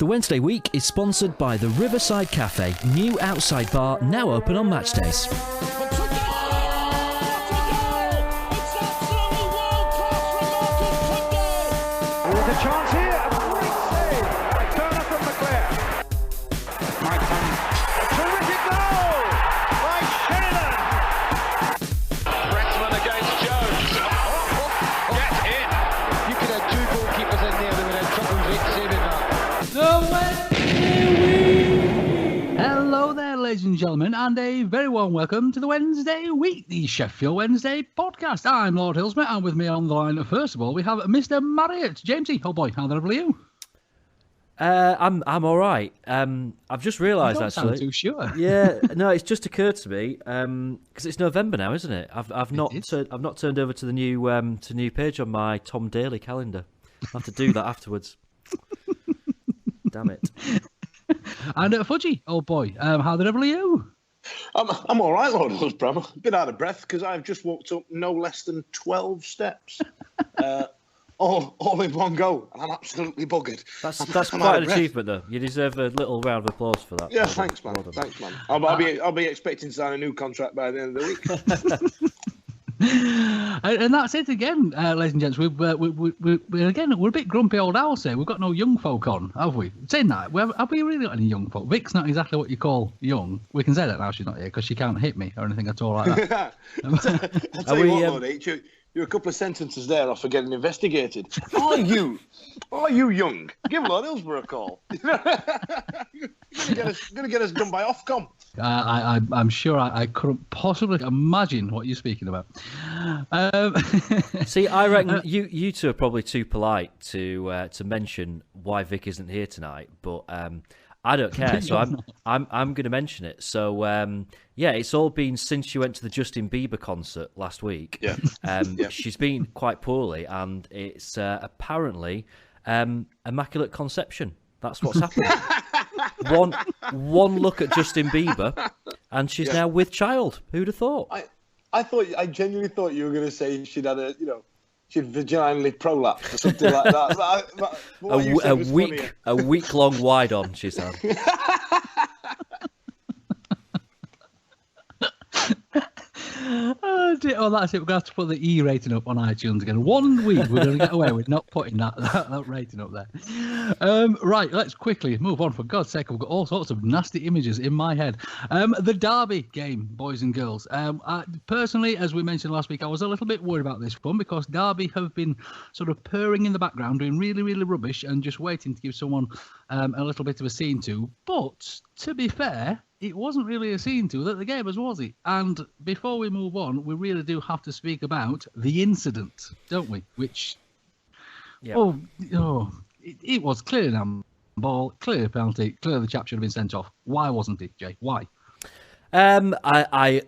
The Wednesday week is sponsored by the Riverside Cafe, new outside bar, now open on match days. There's a chance here, a great save by Turner from McClare. A terrific goal by Sheridan. Brexman against Jones. Get in. You could have two goalkeepers in there that would have trouble saving that. Hello there, ladies and gentlemen, and a very warm welcome to the Wednesday Week, the Sheffield Wednesday podcast. I'm Lord Hillsmith, and with me on the line, first of all, we have Mr. Marriott. Jamesy, oh boy, how the hell are you? I'm all right. I've just realised You don't actually. sound too sure. Yeah, no, it's just occurred to me because it's November now, isn't it? I've not turned over to the new page on my Tom Daly calendar. I'll have to do that afterwards. Damn it. And Fudgy, oh boy, how the devil are you? I'm all right, Lord Hillsborough. A bit out of breath because I've just walked up no less than 12 steps, all in one go, and I'm absolutely buggered. That's quite an achievement, though. You deserve a little round of applause for that. Yeah, thanks, man. Thanks, man. I'll be expecting to sign a new contract by the end of the week. And that's it again, ladies and gents. We're a bit grumpy old owls here. We've got no young folk on, have we? Saying that, have we really got any young folk? Vic's not exactly what you call young. We can say that now she's not here because she can't hit me or anything at all like that. I'll tell you what, Lord H, you're a couple of sentences there off for getting investigated. Are you young? Give Lord Hillsborough a call. You're gonna get us done by Ofcom. I'm sure I couldn't possibly imagine what you're speaking about. See, I reckon you two are probably too polite to mention why Vic isn't here tonight, but I don't care, so I'm going to mention it. So yeah, it's all been since you went to the Justin Bieber concert last week. Yeah. She's been quite poorly, and it's apparently immaculate conception. That's what's happened. One look at Justin Bieber, and she's now with child. Who'd have thought? I genuinely thought you were going to say she'd had she'd vaginally prolapsed or something like that. A week-long wide-on, she's had. Oh, dear. Oh, that's it. We're going to have to put the E rating up on iTunes again. 1 week we're going to get away with not putting that rating up there. Right, let's quickly move on. For God's sake, I've got all sorts of nasty images in my head. The Derby game, boys and girls. Personally, as we mentioned last week, I was a little bit worried about this one because Derby have been sort of purring in the background, doing really, really rubbish and just waiting to give someone a little bit of a scene to. But, to be fair, it wasn't really a scene to that the game was it? And before we move on, we really do have to speak about the incident, don't we? Which, it was clearly an ball, clear penalty, clear the chap should have been sent off. Why wasn't it, Jay? Why? I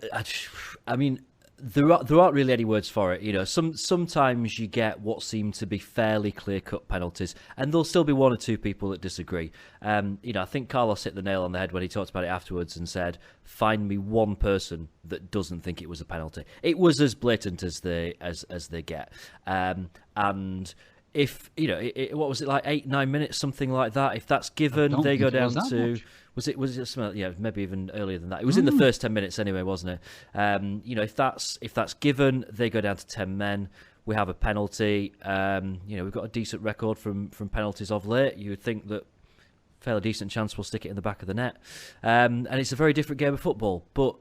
mean, there aren't really any words for it. You know, sometimes you get what seem to be fairly clear-cut penalties, and there'll still be one or two people that disagree. You know, I think Carlos hit the nail on the head when he talked about it afterwards and said, "Find me one person that doesn't think it was a penalty." It was as blatant as they get, and if you know, what was it, like 8-9 minutes, something like that? If that's given, they go down to. Was it something? Yeah, maybe even earlier than that. It was in the first 10 minutes anyway, wasn't it? You know, if that's given, they go down to 10 men. We have a penalty. You know, we've got a decent record from penalties of late. You would think that fairly decent chance we'll stick it in the back of the net. And it's a very different game of football, but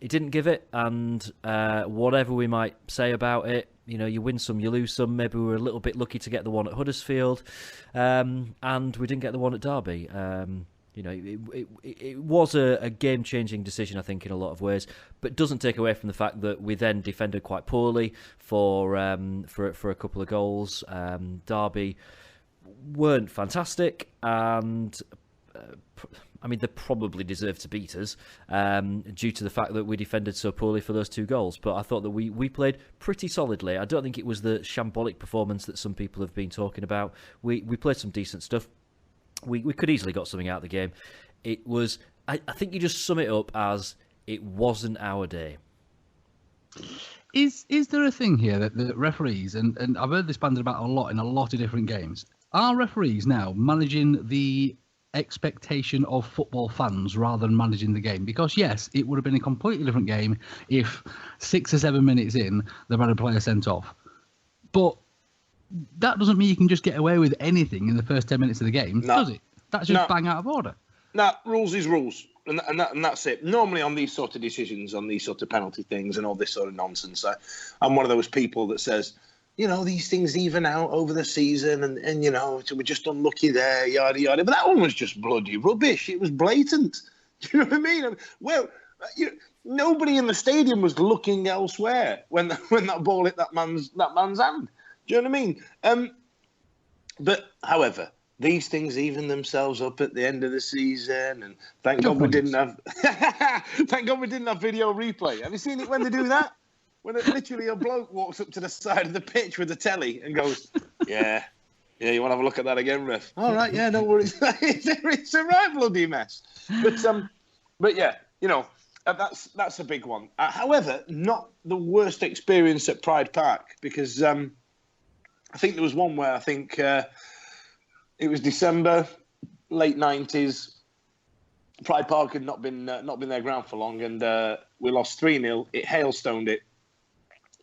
he didn't give it. And whatever we might say about it, you know, you win some, you lose some. Maybe we were a little bit lucky to get the one at Huddersfield, and we didn't get the one at Derby. You know, it was a game-changing decision, I think, in a lot of ways, but doesn't take away from the fact that we then defended quite poorly for a couple of goals. Derby weren't fantastic, and I mean, they probably deserved to beat us due to the fact that we defended so poorly for those two goals. But I thought that we played pretty solidly. I don't think it was the shambolic performance that some people have been talking about. We played some decent stuff. We could easily got something out of the game. It was, I think you just sum it up as it wasn't our day. Is there a thing here that referees, and I've heard this bandied about a lot in a lot of different games, are referees now managing the expectation of football fans rather than managing the game. Because, yes, it would have been a completely different game if 6 or 7 minutes in, they've had a player sent off. But that doesn't mean you can just get away with anything in the first 10 minutes of the game, does it? That's just bang out of order. No, rules is rules. And that's it. Normally on these sort of decisions, on these sort of penalty things and all this sort of nonsense, I'm one of those people that says, these things even out over the season and we're just unlucky there, yada, yada. But that one was just bloody rubbish. It was blatant. Do you know what I mean? Well, nobody in the stadium was looking elsewhere when that ball hit that man's hand. Do you know what I mean? But, however, these things even themselves up at the end of the season, and thank God we didn't have video replay. Have you seen it when they do that? When literally a bloke walks up to the side of the pitch with the telly and goes, "Yeah, you want to have a look at that again, ref?" All right, yeah, no worries. It's a right bloody mess. But yeah, that's a big one. However, not the worst experience at Pride Park, because I think there was one where I think. It was December, late 90s. Pride Park had not been their ground for long, and we lost 3-0. It hailstoned it,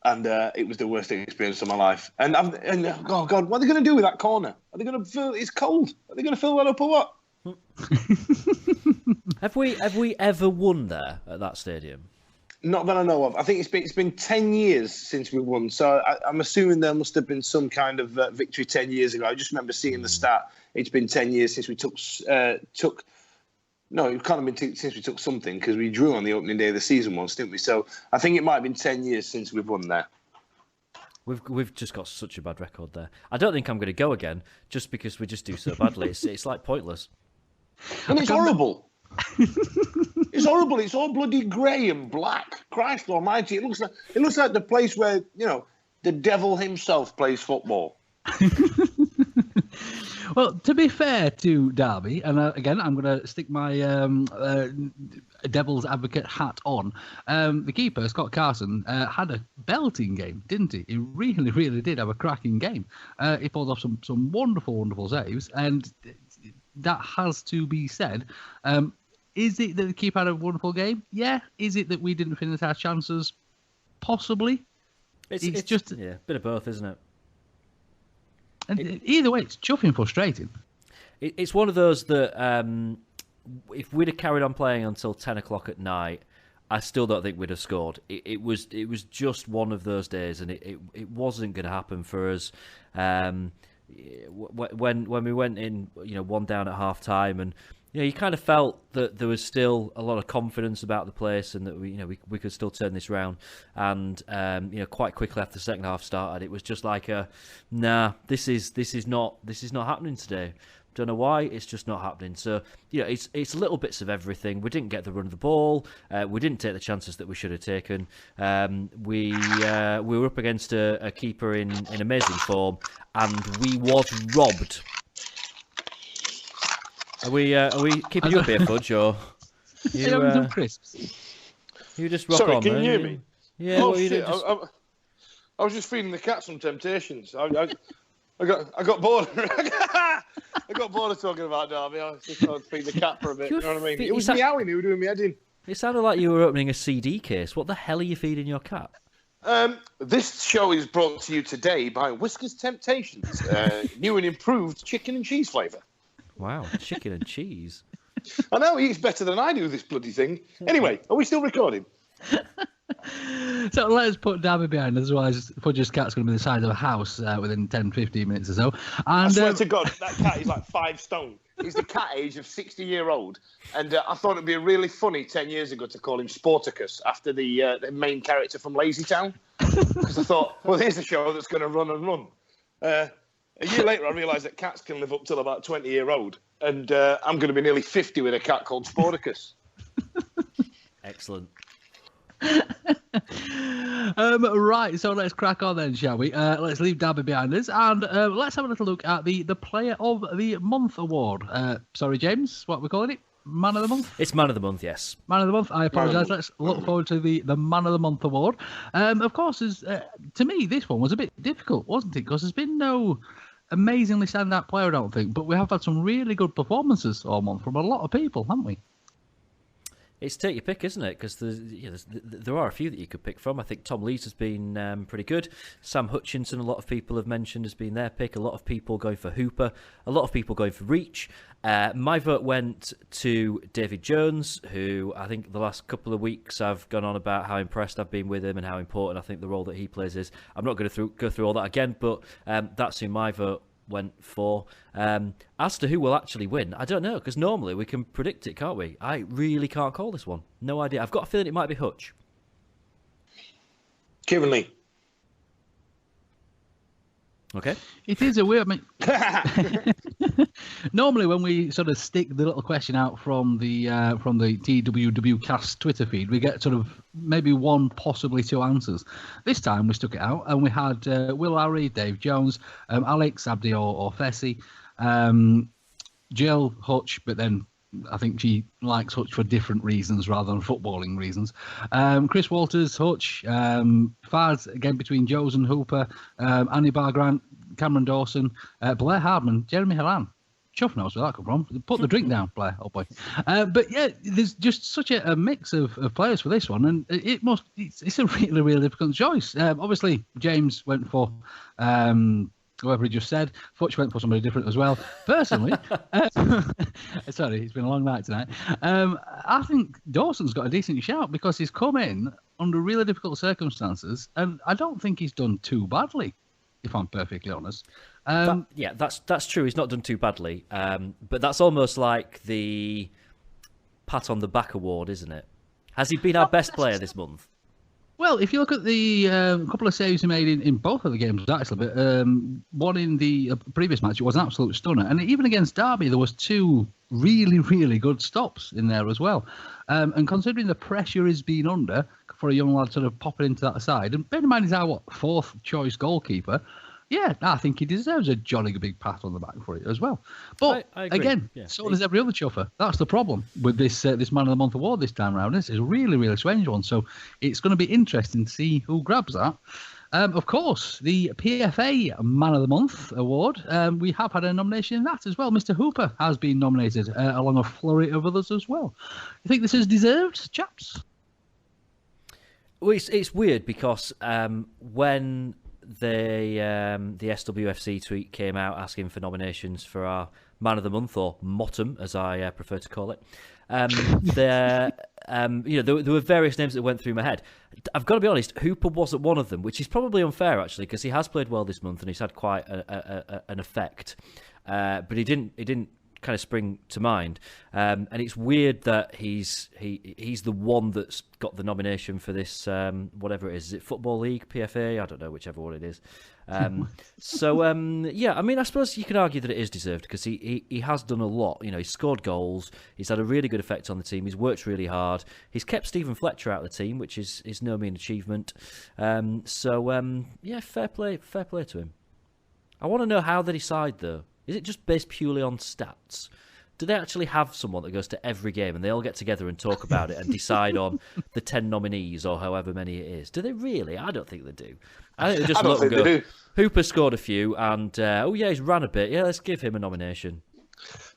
and it was the worst experience of my life. And oh God, what are they going to do with that corner? Are they going to fill? It's cold. Are they going to fill that up or what? Have we ever won there at that stadium? Not that I know of. I think it's been 10 years since we won. So I'm assuming there must have been some kind of victory 10 years ago. I just remember seeing the stat. It's been 10 years since we took. No, it can't have been since we took something, because we drew on the opening day of the season once, didn't we? So I think it might have been 10 years since we've won there. We've just got such a bad record there. I don't think I'm going to go again just because we just do so badly. It's like pointless. And it's horrible. It's horrible. It's all bloody grey and black. Christ almighty. It looks like the place where, the devil himself plays football. Well, to be fair to Derby, and again, I'm going to stick my devil's advocate hat on. The keeper, Scott Carson, had a belting game, didn't he? He really, really did have a cracking game. He pulled off some wonderful, wonderful saves, and that has to be said. Is it that the keeper had a wonderful game? Yeah. Is it that we didn't finish our chances? Possibly. It's just a bit of both, isn't it? And either way, it's chuffing frustrating. It's one of those that if we'd have carried on playing until 10 o'clock at night, I still don't think we'd have scored. It was just one of those days, and it wasn't going to happen for us. When we went in, 1 down at half time, and you kind of felt that there was still a lot of confidence about the place, and that we could still turn this round. And quite quickly after the second half started, it was just like this is not happening today. Don't know why, it's just not happening. So it's little bits of everything. We didn't get the run of the ball. We didn't take the chances that we should have taken. We were up against a keeper in amazing form, and we was robbed. Are we keeping you up here, Fudge, or you some crisps? You just rock Sorry, on? Can you hear me? Yeah. Oh, shit. I was just feeding the cat some Temptations. I got bored. I got bored of talking about Derby. I was just trying to feed the cat for a bit. You know what I mean? It was meowing. He was doing me head in. It sounded like you were opening a CD case. What the hell are you feeding your cat? This show is brought to you today by Whiskers Temptations, new and improved chicken and cheese flavour. Wow, chicken and cheese. I know, he eats better than I do, this bloody thing. Anyway, are we still recording? So let's put Derby behind us, otherwise Fudge's cat's going to be the size of a house within 10-15 minutes or so. And, I swear to God, that cat is like 5 stone. He's the cat age of 60-year-old. And I thought it'd be really funny 10 years ago to call him Sporticus after the main character from Lazy Town. Because I thought, well, here's a show that's going to run and run. A year later, I realised that cats can live up till about 20-year-old. And I'm going to be nearly 50 with a cat called Sporticus. Excellent. Right, so let's crack on then, shall we? Let's leave Derby behind us, and let's have a little look at the Player of the Month award. Sorry, James, what are we calling it? Man of the Month? It's Man of the Month, yes. Man of the Month, I apologise. Let's look forward to the Man of the Month award. Of course, to me, this one was a bit difficult, wasn't it? Because there's been no amazingly standout player, I don't think, but we have had some really good performances all month from a lot of people, haven't we? It's take your pick, isn't it? Because there are a few that you could pick from. I think Tom Lees has been pretty good. Sam Hutchinson, a lot of people have mentioned, has been their pick. A lot of people going for Hooper. A lot of people going for Reach. My vote went to David Jones, who I think the last couple of weeks I've gone on about how impressed I've been with him and how important I think the role that he plays is. I'm not going to go through all that again, but that's who my vote went for. As to who will actually win, I don't know, because normally we can predict it, can't we? I really can't call this one. No idea. I've got a feeling it might be Hutch. Kieran Lee. Okay. It is a weird. Normally, when we sort of stick the little question out from the TWW Cast Twitter feed, we get sort of maybe one, possibly two answers. This time we stuck it out, and we had Will Harry, Dave Jones, Alex, Abdi or Fessy, Jill, Hutch, but then I think she likes Hutch for different reasons rather than footballing reasons. Chris Walters, Hutch, Faz, again between Joes and Hooper, Annie Bargrant, Cameron Dawson, Blair Hardman, Jeremy Hellan. Chuff knows where that come from. Put the drink down, Blair. Oh boy. But yeah, there's just such a mix of players for this one, and it's a really, really difficult choice. Obviously, James went for whoever he just said. Fudge went for somebody different as well. Personally, sorry, it's been a long night tonight. I think Dawson's got a decent shout because he's come in under really difficult circumstances, and I don't think he's done too badly, if I'm perfectly honest. That's true. He's not done too badly, but that's almost like the pat on the back award, isn't it? Has he been our best player this month? Well, if you look at the couple of saves he made in both of the games, actually, but one in the previous match, it was an absolute stunner. And even against Derby, there was two really, really good stops in there as well. And considering the pressure he's been under for a young lad sort of popping into that side, and bear in mind he's our, fourth choice goalkeeper, yeah, I think he deserves a jolly big pat on the back for it as well. But I agree. Again, so does every other chuffer. That's the problem with this Man of the Month award this time around. This is a really, really strange one. So it's going to be interesting to see who grabs that. Of course, the PFA Man of the Month award, we have had a nomination in that as well. Mr. Hooper has been nominated, along a flurry of others as well. You think this is deserved, chaps? Well, it's weird because when the SWFC tweet came out asking for nominations for our Man of the Month, or Mottom as I prefer to call it, there were various names that went through my head. I've got to be honest, Hooper wasn't one of them, which is probably unfair actually, because he has played well this month and he's had quite an effect, but he didn't kind of spring to mind, and it's weird that he's the one that's got the nomination for this whatever it is it Football League, PFA, I don't know, whichever one it is. Yeah, I mean, I suppose you could argue that it is deserved because he has done a lot. You know, he's scored goals, he's had a really good effect on the team, he's worked really hard, he's kept Stephen Fletcher out of the team, which is no mean achievement. Yeah, fair play to him. I want to know how they decide though. Is it just based purely on stats? Do they actually have someone that goes to every game and they all get together and talk about it and decide on the 10 nominees or however many it is? Do they really? I don't think they do. I think they just look and go, Hooper scored a few and, he's ran a bit. Yeah, let's give him a nomination.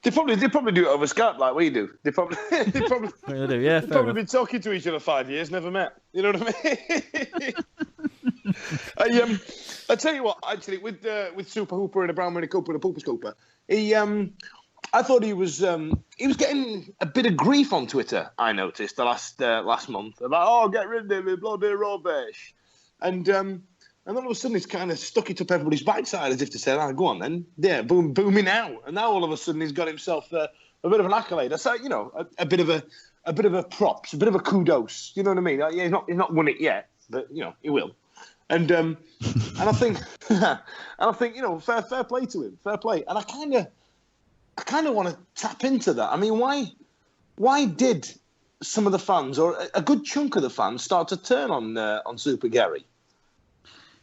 They probably do it over Skype like we do. They probably they do, yeah. They've probably been talking to each other 5 years, never met. You know what I mean? I tell you what, actually, with Super Hooper and a Brown Money Cooper and a Pooper Scooper, I thought he was getting a bit of grief on Twitter. I noticed the last month about get rid of him, bloody rubbish, and then all of a sudden he's kind of stuck it up everybody's backside as if to say, go on then, yeah, booming out, and now all of a sudden he's got himself a bit of an accolade. I say, a bit of a props, a bit of a kudos. You know what I mean? Yeah, he's not won it yet, but he will. And I think fair play to him, fair play. And I kind of want to tap into that. I mean, why did some of the fans, or a good chunk of the fans, start to turn on Super Gary?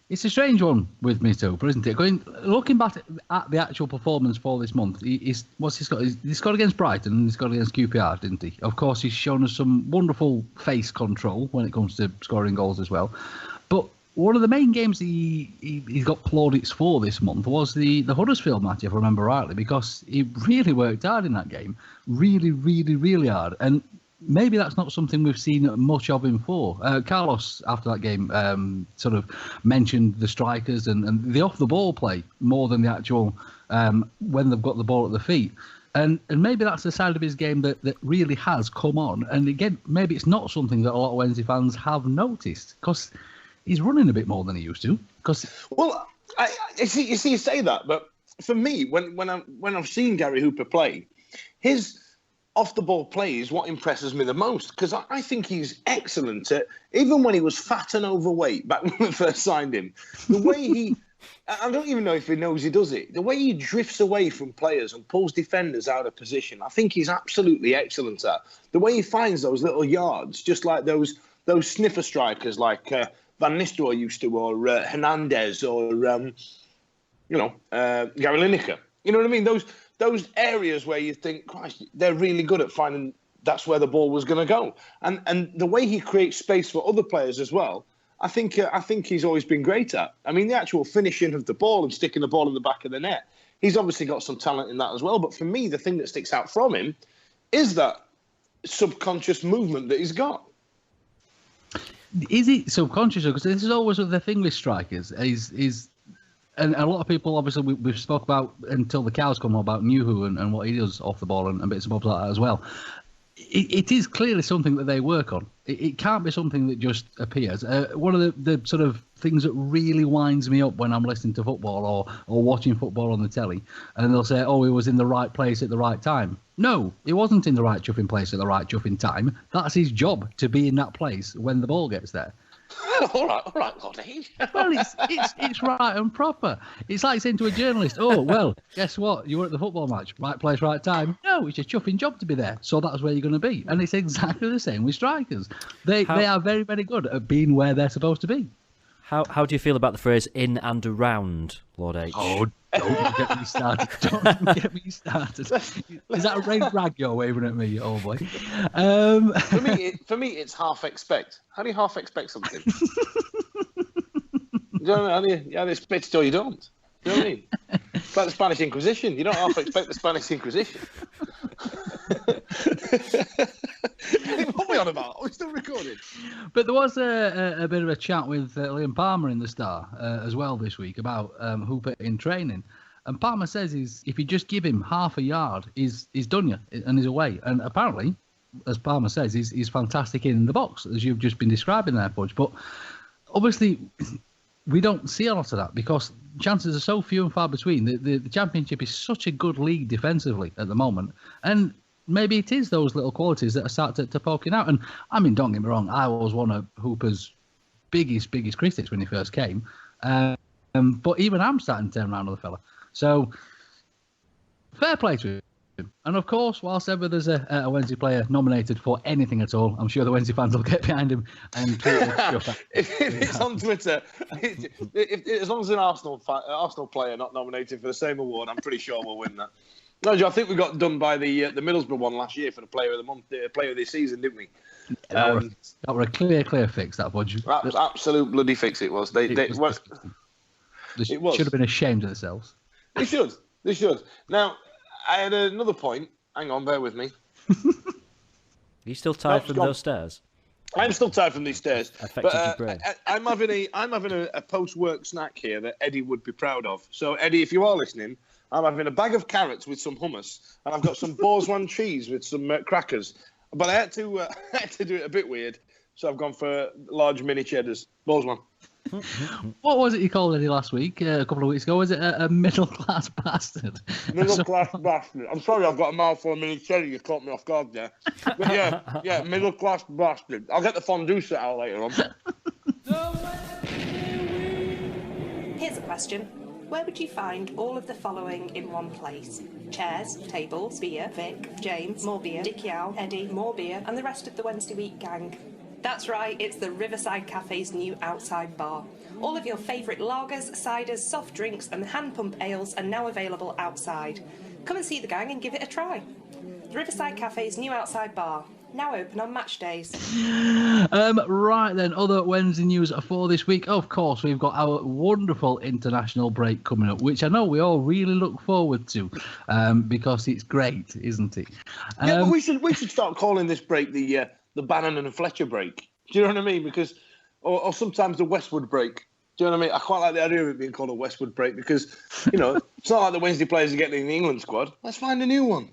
It's a strange one with Mr. Hooper, isn't it? Looking back at the actual performance for this month, he scored against Brighton and he scored against QPR, didn't he? Of course, he's shown us some wonderful face control when it comes to scoring goals as well. But one of the main games he got plaudits for this month was the Huddersfield match, if I remember rightly, because he really worked hard in that game. Really, really, really hard. And maybe that's not something we've seen much of him for. Carlos, after that game, sort of mentioned the strikers and the off-the-ball play more than the actual when they've got the ball at the feet. And maybe that's the side of his game that really has come on. And again, maybe it's not something that a lot of Wednesday fans have noticed, because he's running a bit more than he used to. Well, you say that, but for me, when I've seen Gary Hooper play, his off-the-ball play is what impresses me the most, because I think he's excellent at, even when he was fat and overweight back when we first signed him, the way he... I don't even know if he knows he does it. The way he drifts away from players and pulls defenders out of position, I think he's absolutely excellent at. The way he finds those little yards, just like those sniffer strikers like Van Nistelrooy used to, or Hernandez, or Gary Lineker. You know what I mean? Those areas where you think, Christ, they're really good at finding that's where the ball was going to go. And the way he creates space for other players as well, I think he's always been great at. I mean, the actual finishing of the ball and sticking the ball in the back of the net, he's obviously got some talent in that as well. But for me, the thing that sticks out from him is that subconscious movement that he's got. Is it subconscious? Because this is always the thing with strikers. And a lot of people, obviously, we've spoke about until the cows come about Nuhu and what he does off the ball and bits and bobs like that as well. It is clearly something that they work on. It can't be something that just appears. One of the sort of things that really winds me up when I'm listening to football or watching football on the telly, and they'll say, oh, he was in the right place at the right time. No, he wasn't in the right chuffing place at the right chuffing time. That's his job, to be in that place when the ball gets there. all right, Lottie. Well, it's right and proper. It's like saying to a journalist, oh, well, guess what? You were at the football match. Right place, right time. No, it's a chuffing job to be there. So that's where you're going to be. And it's exactly the same with strikers. They are very, very good at being where they're supposed to be. How do you feel about the phrase "in and around," Lord H? Oh, don't get me started. Don't get me started. Is that a red rag you're waving at me? Oh, boy. For me, it's half expect. How do you half expect something? You don't know, you either expect it or you don't. You know what I mean? It's like the Spanish Inquisition. You don't half expect the Spanish Inquisition. What are we on about? Are we still recording? But there was a bit of a chat with Liam Palmer in the Star as well this week about Hooper in training. And Palmer says if you just give him half a yard, he's done you and he's away. And apparently, as Palmer says, he's fantastic in the box, as you've just been describing there, Fudge. But obviously, we don't see a lot of that because chances are so few and far between. The Championship is such a good league defensively at the moment. And maybe it is those little qualities that are starting to poking out. And I mean, don't get me wrong, I was one of Hooper's biggest critics when he first came. But even I'm starting to turn around on the fella. So, fair play to him. And of course, whilst ever there's a Wednesday player nominated for anything at all, I'm sure the Wednesday fans will get behind him and tweet if it's on Twitter, as long as an Arsenal player not nominated for the same award, I'm pretty sure we'll win that. No, Joe, I think we got done by the Middlesbrough one last year for the Player of the Month, Player of the Season, didn't we? That were a clear fix, that Fudge. Absolute bloody fix it was. They should have been ashamed of themselves. They should. Now, I had another point. Hang on, bear with me. Are you still tired from those stairs? I'm still tired from these stairs. Affected your brain. I'm having a post-work snack here that Eddie would be proud of. So, Eddie, if you are listening, I'm having a bag of carrots with some hummus, and I've got some Bourgeois cheese with some crackers. But I had to do it a bit weird, so I've gone for large mini cheddars. Bourgeois. What was it you called Eddie last week? A couple of weeks ago, was it a middle-class bastard? Middle-class bastard. I'm sorry, I've got a mouthful of mini cheddar. You caught me off guard there. But yeah, middle-class bastard. I'll get the fondue set out later on. Here's a question. Where would you find all of the following in one place? Chairs, tables, beer, Vic, James, more beer, Dick Yow, Eddie, more beer, and the rest of the Wednesday Week gang. That's right, it's the Riverside Cafe's new outside bar. All of your favourite lagers, ciders, soft drinks and hand pump ales are now available outside. Come and see the gang and give it a try. The Riverside Cafe's new outside bar. now open on match days. Right then, other Wednesday news for this week. Of course, we've got our wonderful international break coming up, which I know we all really look forward to, because it's great, isn't it? Yeah, but we should start calling this break the Bannon and Fletcher break. Do you know what I mean? Because, or sometimes the Westwood break. Do you know what I mean? I quite like the idea of it being called a Westwood break because, you know, it's not like the Wednesday players are getting in the England squad. Let's find a new one.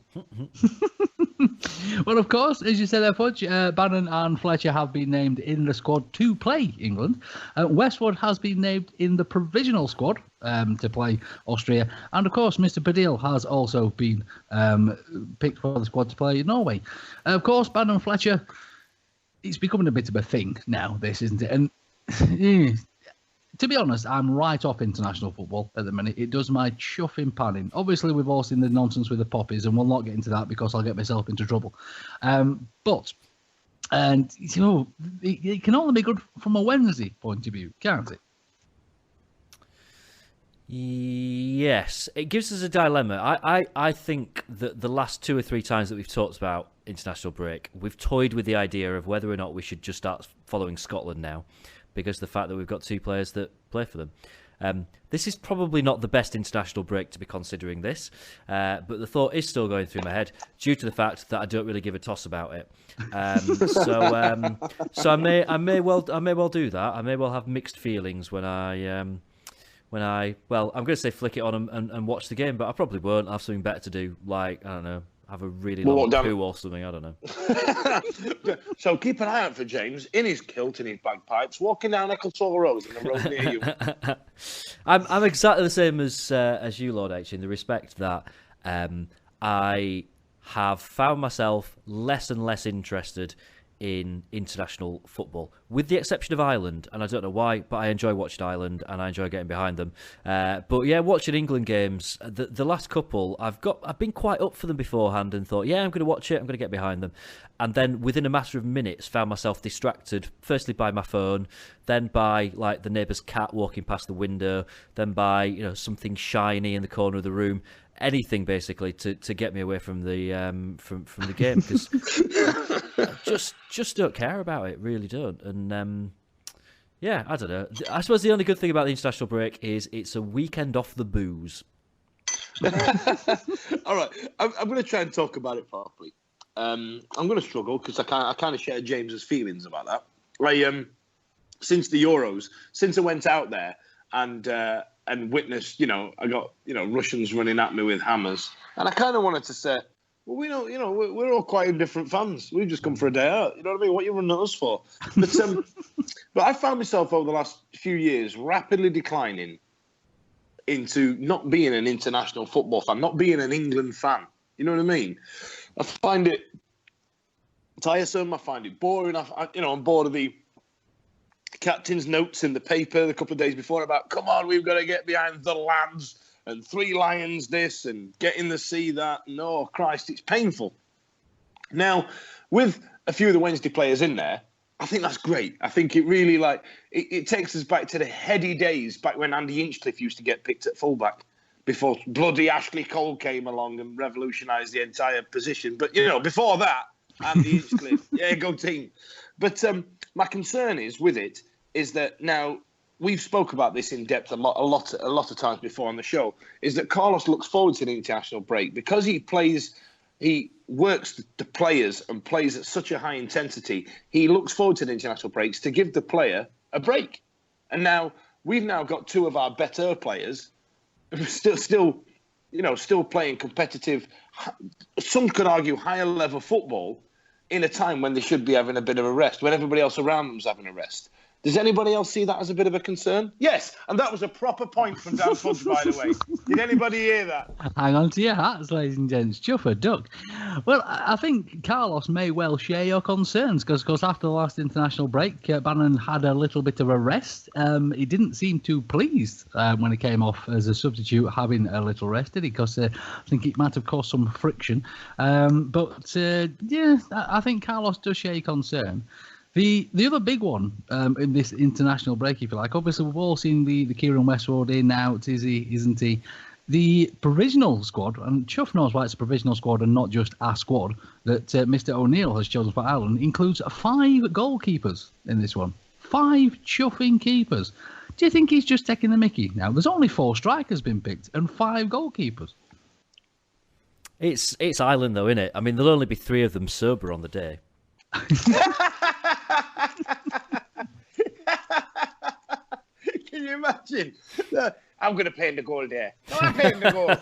Well, of course, as you said there, Fudge, Bannon and Fletcher have been named in the squad to play England. Westwood has been named in the provisional squad to play Austria. And, of course, Mr. Padil has also been picked for the squad to play Norway. Of course, Bannon and Fletcher, it's becoming a bit of a thing now, this, isn't it? And to be honest, I'm right off international football at the minute. It does my chuffing panning. Obviously, we've all seen the nonsense with the poppies, and we'll not get into that because I'll get myself into trouble. But you know, it can only be good from a Wednesday point of view, can't it? Yes, it gives us a dilemma. I think that the last 2 or 3 times that we've talked about international break, we've toyed with the idea of whether or not we should just start following Scotland now, because of the fact that we've got 2 players that play for them. This is probably not the best international break to be considering this, but the thought is still going through my head due to the fact that I don't really give a toss about it. So I may well do that. I may well have mixed feelings when I'm going to say flick it on and watch the game, but I probably won't. I'll have something better to do, like, I don't know, have a really long poo or something, I don't know. So keep an eye out for James in his kilt and his bagpipes, walking down Ecclesall Road in a road near you. I'm exactly the same as you, Lord H, in the respect that I have found myself less and less interested in international football, with the exception of Ireland, and I don't know why, but I enjoy watching Ireland and I enjoy getting behind them. But yeah, watching England games, the last couple, I've been quite up for them beforehand and thought, yeah, I'm going to watch it, I'm going to get behind them, and then within a matter of minutes, found myself distracted. Firstly by my phone, then by like the neighbour's cat walking past the window, then by something shiny in the corner of the room. Anything basically to get me away from the game, because I just don't care about it, really don't. And yeah, I don't know. I suppose the only good thing about the international break is it's a weekend off the booze. All right, I'm going to try and talk about it properly. I'm going to struggle because I kind of share James's feelings about that. Since the Euros, since I went out there and witnessed, I got, Russians running at me with hammers. And I kind of wanted to say, well, we know, we're all quite different fans. We've just come for a day out. You know what I mean? What are you running at us for? But I found myself over the last few years rapidly declining into not being an international football fan, not being an England fan. You know what I mean? I find it tiresome. I find it boring. I'm bored of the captain's notes in the paper a couple of days before about, come on, we've got to get behind the lads and 3 Lions this and get in the sea that. No, Christ, it's painful. Now, with a few of the Wednesday players in there, I think that's great. I think it really it takes us back to the heady days back when Andy Inchcliffe used to get picked at fullback before bloody Ashley Cole came along and revolutionised the entire position. But, before that, Andy Inchcliffe, yeah, go team. But my concern with it is that now we've spoke about this in depth a lot of times before on the show, is that Carlos looks forward to the international break because he works the players and plays at such a high intensity. He looks forward to the international breaks to give the player a break. And now we've got 2 of our better players still playing competitive, some could argue higher level football in a time when they should be having a bit of a rest, when everybody else around them's having a rest. Does anybody else see that as a bit of a concern? Yes, and that was a proper point from Dan Fudge, by the way. Did anybody hear that? Hang on to your hats, ladies and gents. Chuff a duck. Well, I think Carlos may well share your concerns because after the last international break, Bannon had a little bit of a rest. He didn't seem too pleased when he came off as a substitute, having a little rest, did he? Because I think it might have caused some friction. Yeah, I think Carlos does share your concern. The other big one in this international break, if you like, obviously we've all seen the Kieran Westwood in, out, is he, isn't he? the provisional squad, and Chuff knows why it's a provisional squad and not just a squad, that Mr. O'Neill has chosen for Ireland includes 5 goalkeepers in this one. 5 chuffing keepers. Do you think he's just taking the mickey? Now, there's only 4 strikers been picked and 5 goalkeepers. It's Ireland, though, isn't it? I mean, there'll only be 3 of them sober on the day. Can you imagine? I'm going to play in the goal there. No, I'm playing in the goal.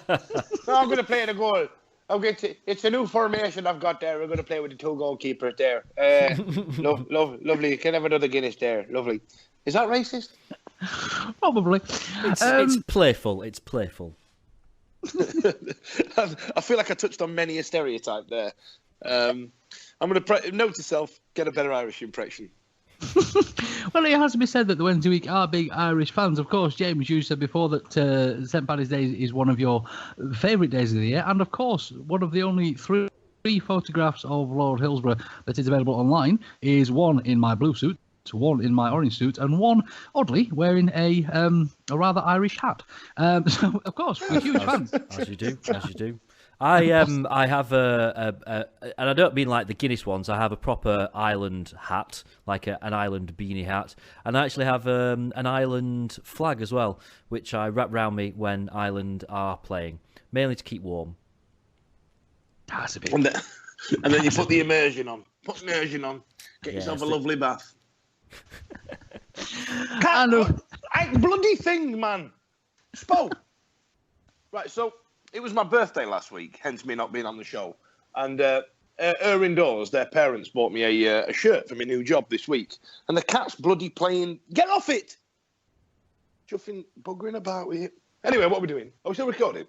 No, I'm going to play in the goal. It's a new formation I've got there. We're going to play with the 2 goalkeepers there. Lovely. You can have another Guinness there. Lovely. Is that racist? Probably. It's playful. It's playful. I feel like I touched on many a stereotype there. I'm going to note to self, get a better Irish impression. Well, it has to be said that the Wednesday week are big Irish fans. Of course, James, you said before that St. Paddy's Day is one of your favourite days of the year. And, of course, one of the only 3 photographs of Lord Hillsborough that is available online is one in my blue suit, one in my orange suit, and one, oddly, wearing a rather Irish hat. So, of course, we're huge fans. As you do. I have and I don't mean like the Guinness ones. I have a proper Ireland hat, like an Ireland beanie hat, and I actually have an Ireland flag as well, which I wrap round me when Ireland are playing, mainly to keep warm. That's a bit. And then you put the immersion on. Get yourself a lovely bath. Bloody thing, man. Spo. Right, so it was my birthday last week, hence me not being on the show. And indoors, their parents bought me a shirt for my new job this week. And the cat's bloody playing. Get off it! Chuffing, buggering about with it. Anyway, what are we doing? Are we still recording?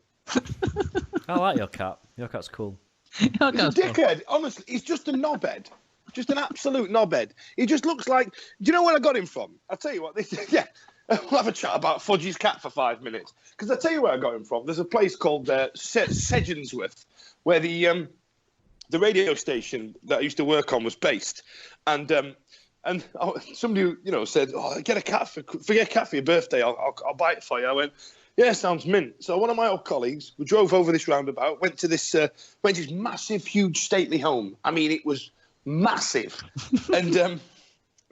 I like your cat. Your cat's cool. He's a dickhead. Honestly, he's just a knobhead. Just an absolute knobhead. He just looks like... Do you know where I got him from? I'll tell you what. Yeah. We'll have a chat about Fudge's cat for 5 minutes. Because I'll tell you where I got him from. There's a place called Shez, where the radio station that I used to work on was based. And somebody, said, "Oh, get a cat for your birthday. I'll buy it for you." I went, "Yeah, sounds mint." So one of my old colleagues, we drove over this roundabout, went to this massive, huge, stately home. I mean, it was massive. And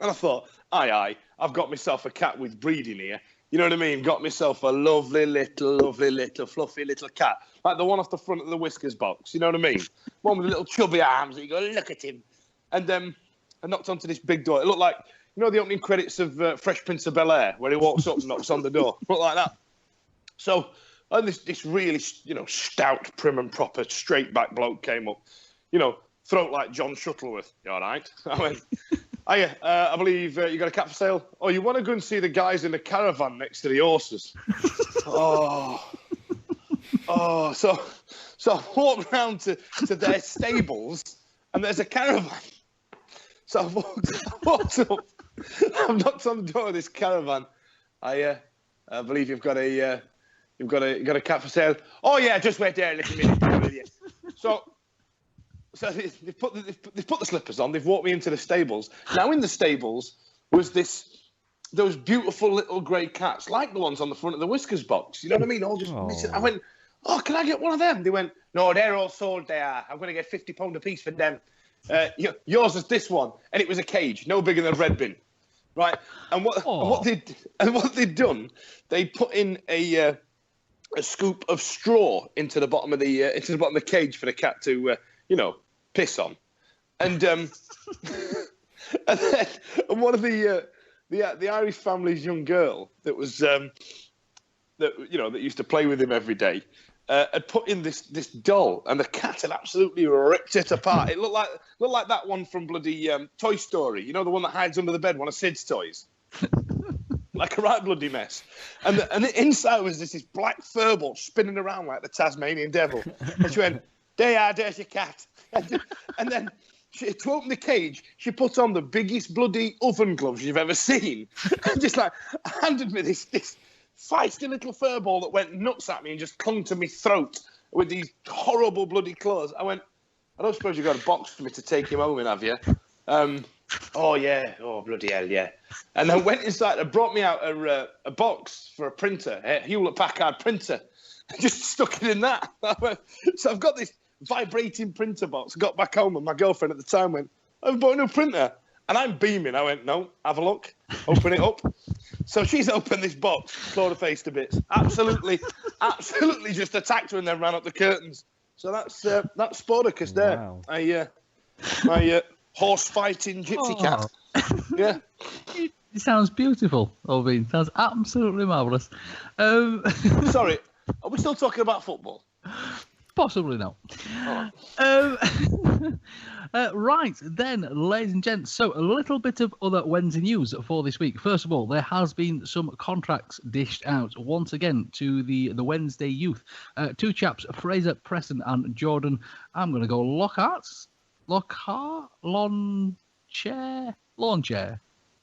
I thought, aye, I've got myself a cat with breeding here. You know what I mean? Got myself a lovely little, fluffy little cat. Like the one off the front of the Whiskers box. You know what I mean? One with the little chubby arms that you go, look at him. And I knocked onto this big door. It looked like, the opening credits of Fresh Prince of Bel-Air, where he walks up and knocks on the door. It looked like that. So, and this really, stout, prim and proper, straight-back bloke came up. Throat like John Shuttleworth. You all right? I went... I believe you got a cat for sale. Oh, you want to go and see the guys in the caravan next to the horses? So I walked round to their stables, and there's a caravan. So I walked up. I've knocked on the door of this caravan. I believe you've got a cat for sale. Oh yeah, just wait there a little minute. So they've put the slippers on. They've walked me into the stables. Now in the stables was those beautiful little grey cats, like the ones on the front of the Whiskers box. You know what I mean? All just missing. I went, "Oh, can I get one of them?" They went, "No, they're all sold. They are. I'm going to get £50 a piece for them. Yours is this one," and it was a cage, no bigger than a red bin, right? And what they'd done, they put in a scoop of straw into the bottom of the cage for the cat to piss on, and and one of the Irish family's young girl that was that used to play with him every day had put in this doll, and the cat had absolutely ripped it apart. It looked like that one from bloody Toy Story, the one that hides under the bed, one of Sid's toys. Like a right bloody mess. And the inside was this black furball spinning around like the Tasmanian devil. And she went, "There's your cat." And then to open the cage, she put on the biggest bloody oven gloves you've ever seen. And just handed me this feisty little furball that went nuts at me and just clung to my throat with these horrible bloody claws. I went, "I don't suppose you got a box for me to take him home in, have you?" "Oh yeah, oh bloody hell, yeah." And then went inside and brought me out a box for a printer, a Hewlett-Packard printer. Just stuck it in that. So I've got this vibrating printer box. Got back home and my girlfriend at the time went, I've bought a new printer. And I'm beaming. I went, no, have a look. Open it up. So she's opened this box, clawed her face to bits. Absolutely just attacked her and then ran up the curtains. So that's Sporticus there. Wow. My horse fighting gypsy cat. Yeah. It sounds beautiful, Oveen. Sounds absolutely marvellous. Sorry, are we still talking about football? Possibly not. Right, then, ladies and gents. So, a little bit of other Wednesday news for this week. First of all, there has been some contracts dished out once again to the Wednesday youth. Two chaps, Fraser Preston and Jordan. I'm going to go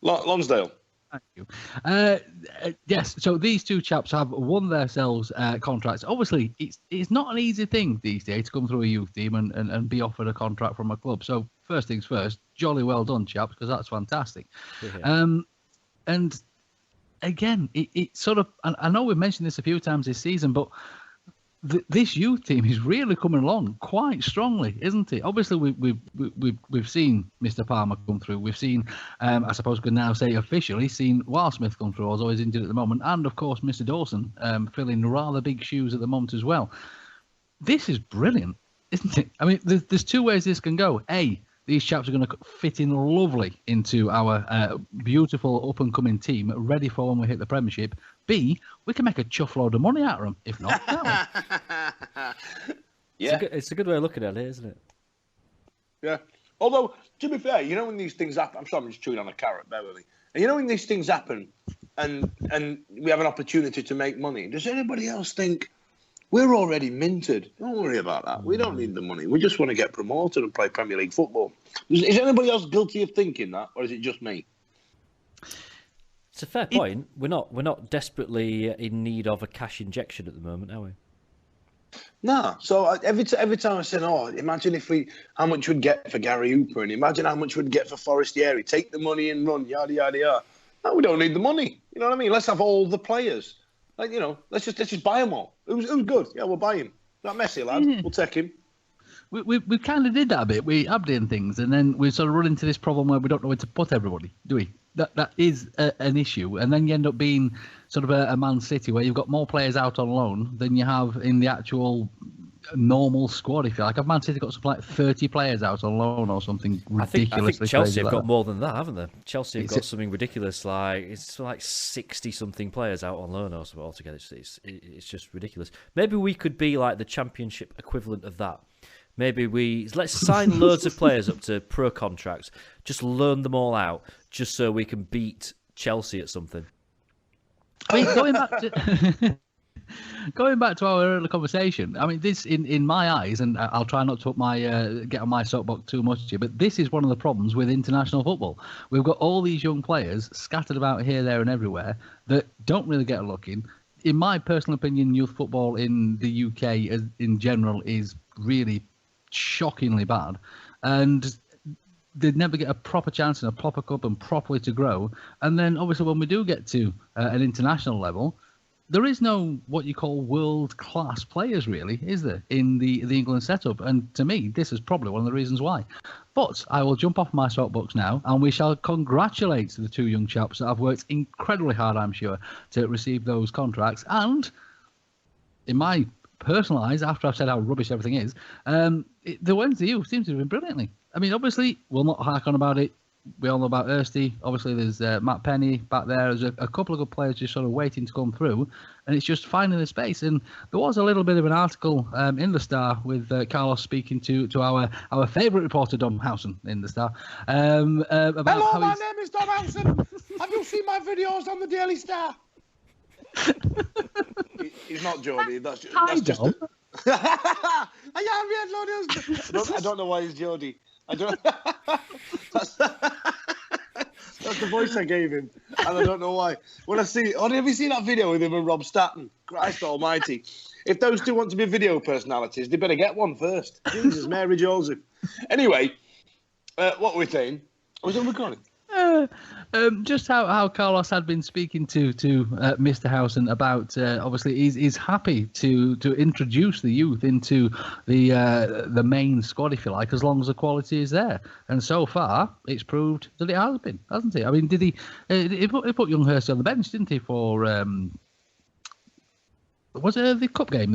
Lonsdale. Thank you. Yes, so these two chaps have won themselves contracts. Obviously, it's not an easy thing these days to come through a youth team and be offered a contract from a club. So first things first, jolly well done, chaps, because that's fantastic. Yeah. And again, it sort of, I know we've mentioned this a few times this season, but this youth team is really coming along quite strongly, isn't it? Obviously, we've seen Mr. Palmer come through. We've seen, I suppose we can now say officially, seen Wildsmith come through, although he's injured at the moment, and of course Mr. Dawson filling rather big shoes at the moment as well. This is brilliant, isn't it? I mean, there's two ways this can go. A, these chaps are going to fit in lovely into our beautiful up-and-coming team, ready for when we hit the Premiership. B, we can make a chuff load of money out of them, if not, can't we? Yeah. It's a good way of looking at it, isn't it? Yeah. Although, to be fair, you know when these things happen, I'm sorry, I'm just chewing on a carrot, bear with me. And you know when these things happen and we have an opportunity to make money, does anybody else think, we're already minted? Don't worry about that. We don't need the money. We just want to get promoted and play Premier League football. Is anybody else guilty of thinking that, or is it just me? It's a fair point. We're not desperately in need of a cash injection at the moment, are we? No. So every time I said, "Oh, imagine how much we'd get for Gary Hooper, and imagine how much we'd get for Forestieri. Take the money and run, yada yada yada." No, we don't need the money. You know what I mean? Let's have all the players. Like, you know, let's just buy them all. Who's good? Yeah, we'll buy him. That messy lad. We'll take him. We kind of did that a bit. We updated things, and then we sort of run into this problem where we don't know where to put everybody, do we? That is an issue, and then you end up being sort of a Man City where you've got more players out on loan than you have in the actual normal squad, if you like. Have Man City got something like 30 players out on loan or something ridiculously? I think Chelsea have like got that. more than that, haven't they? Chelsea have got something ridiculous, like 60-something players out on loan or something altogether. It's just ridiculous. Maybe we could be like the Championship equivalent of that. Maybe let's sign loads of players up to pro contracts, just loan them all out, just so we can beat Chelsea at something. I mean, going back to our earlier conversation, I mean, this in my eyes, and I'll try not to put get on my soapbox too much here, but this is one of the problems with international football. We've got all these young players scattered about here, there, and everywhere that don't really get a look in. In my personal opinion, youth football in the UK in general is really shockingly bad, and they'd never get a proper chance in a proper cup and properly to grow. And then obviously when we do get to an international level, there is no what you call world-class players, really, is there, in the England setup? And to me, this is probably one of the reasons why. But I will jump off my soapbox now, and we shall congratulate the two young chaps that have worked incredibly hard, I'm sure, to receive those contracts. And in my personal eyes, after I've said how rubbish everything is, the Wednesday youth seems to have been brilliantly. I mean, obviously, we'll not hark on about it. We all know about Ersty. Obviously, there's Matt Penny back there. There's a couple of good players just sort of waiting to come through, and it's just finding the space. And there was a little bit of an article in the Star with Carlos speaking to our favourite reporter, Dom Howson, in the Star. About hello, my name is Dom Howson. Have you seen my videos on the Daily Star? He's not Geordie. That's just. I don't know why he's Geordie. That's the voice I gave him, and I don't know why. When I see, have you seen that video with him and Rob Statton? Christ Almighty! If those two want to be video personalities, they better get one first. Jesus, Mary Joseph. Anyway, what were we saying? Was it recording? Just how Carlos had been speaking to Mr. Howson about obviously he's happy to introduce the youth into the main squad, if you like, as long as the quality is there. And so far, it's proved that it has been, hasn't it? I mean, did he put young Hurst on the bench, didn't he, for was it the cup game?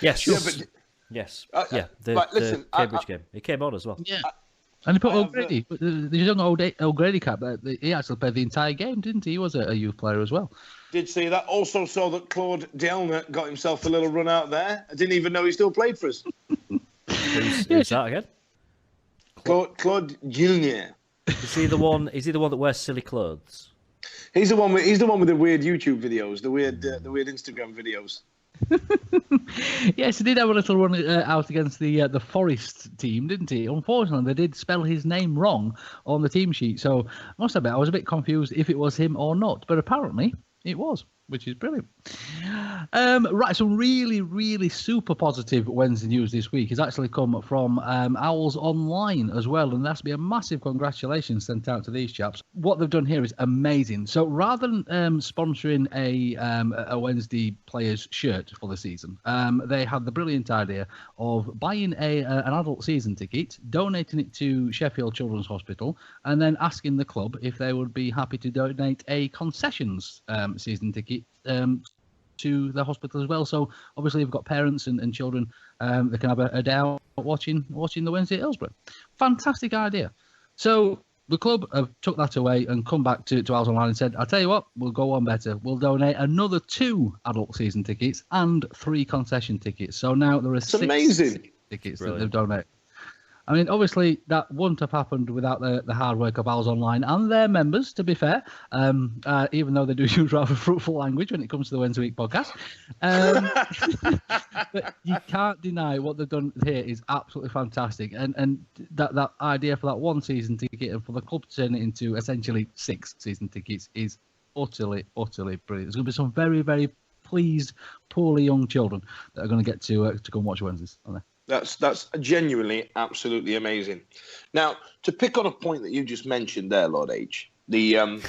Yes. Yeah, but Yes. Listen, the Cambridge game. He came on as well. Yeah. And he put O'Grady, the young O'Grady cap. He actually played the entire game, didn't he? He was a youth player as well. Did see that. Also saw that Claude Dielna got himself a little run out there. I didn't even know he still played for us. Who's that again? Claude Dielna. Is he the one that wears silly clothes? He's the one with the weird YouTube videos, the weird Instagram videos. Yes, he did have a little run out against the Forest team, didn't he? Unfortunately, they did spell his name wrong on the team sheet, so I must admit I was a bit confused if it was him or not, but apparently it was, which is brilliant. Right, some really, really super positive Wednesday news this week has actually come from Owls Online as well, and there has to be a massive congratulations sent out to these chaps. What they've done here is amazing. So rather than sponsoring a Wednesday player's shirt for the season, they had the brilliant idea of buying an adult season ticket, donating it to Sheffield Children's Hospital, and then asking the club if they would be happy to donate a concessions season ticket to the hospital as well. So obviously you've got parents and children that can have a day out watching the Wednesday at Hillsborough. Fantastic idea. So the club have took that away and come back to Owls Online and said, I'll tell you what, we'll go on better. We'll donate another 2 adult season tickets and 3 concession tickets. So now there are 6 amazing tickets Brilliant. that they've donated. I mean, obviously, that wouldn't have happened without the hard work of Owls Online and their members, to be fair, even though they do use rather fruitful language when it comes to the Wednesday Week podcast. But you can't deny what they've done here is absolutely fantastic. And that idea for that 1 season ticket and for the club to turn it into essentially 6 season tickets is utterly, utterly brilliant. There's going to be some very, very pleased, poorly young children that are going to get to go and watch Wednesdays, aren't they? That's genuinely absolutely amazing. Now, to pick on a point that you just mentioned there, Lord H, Hang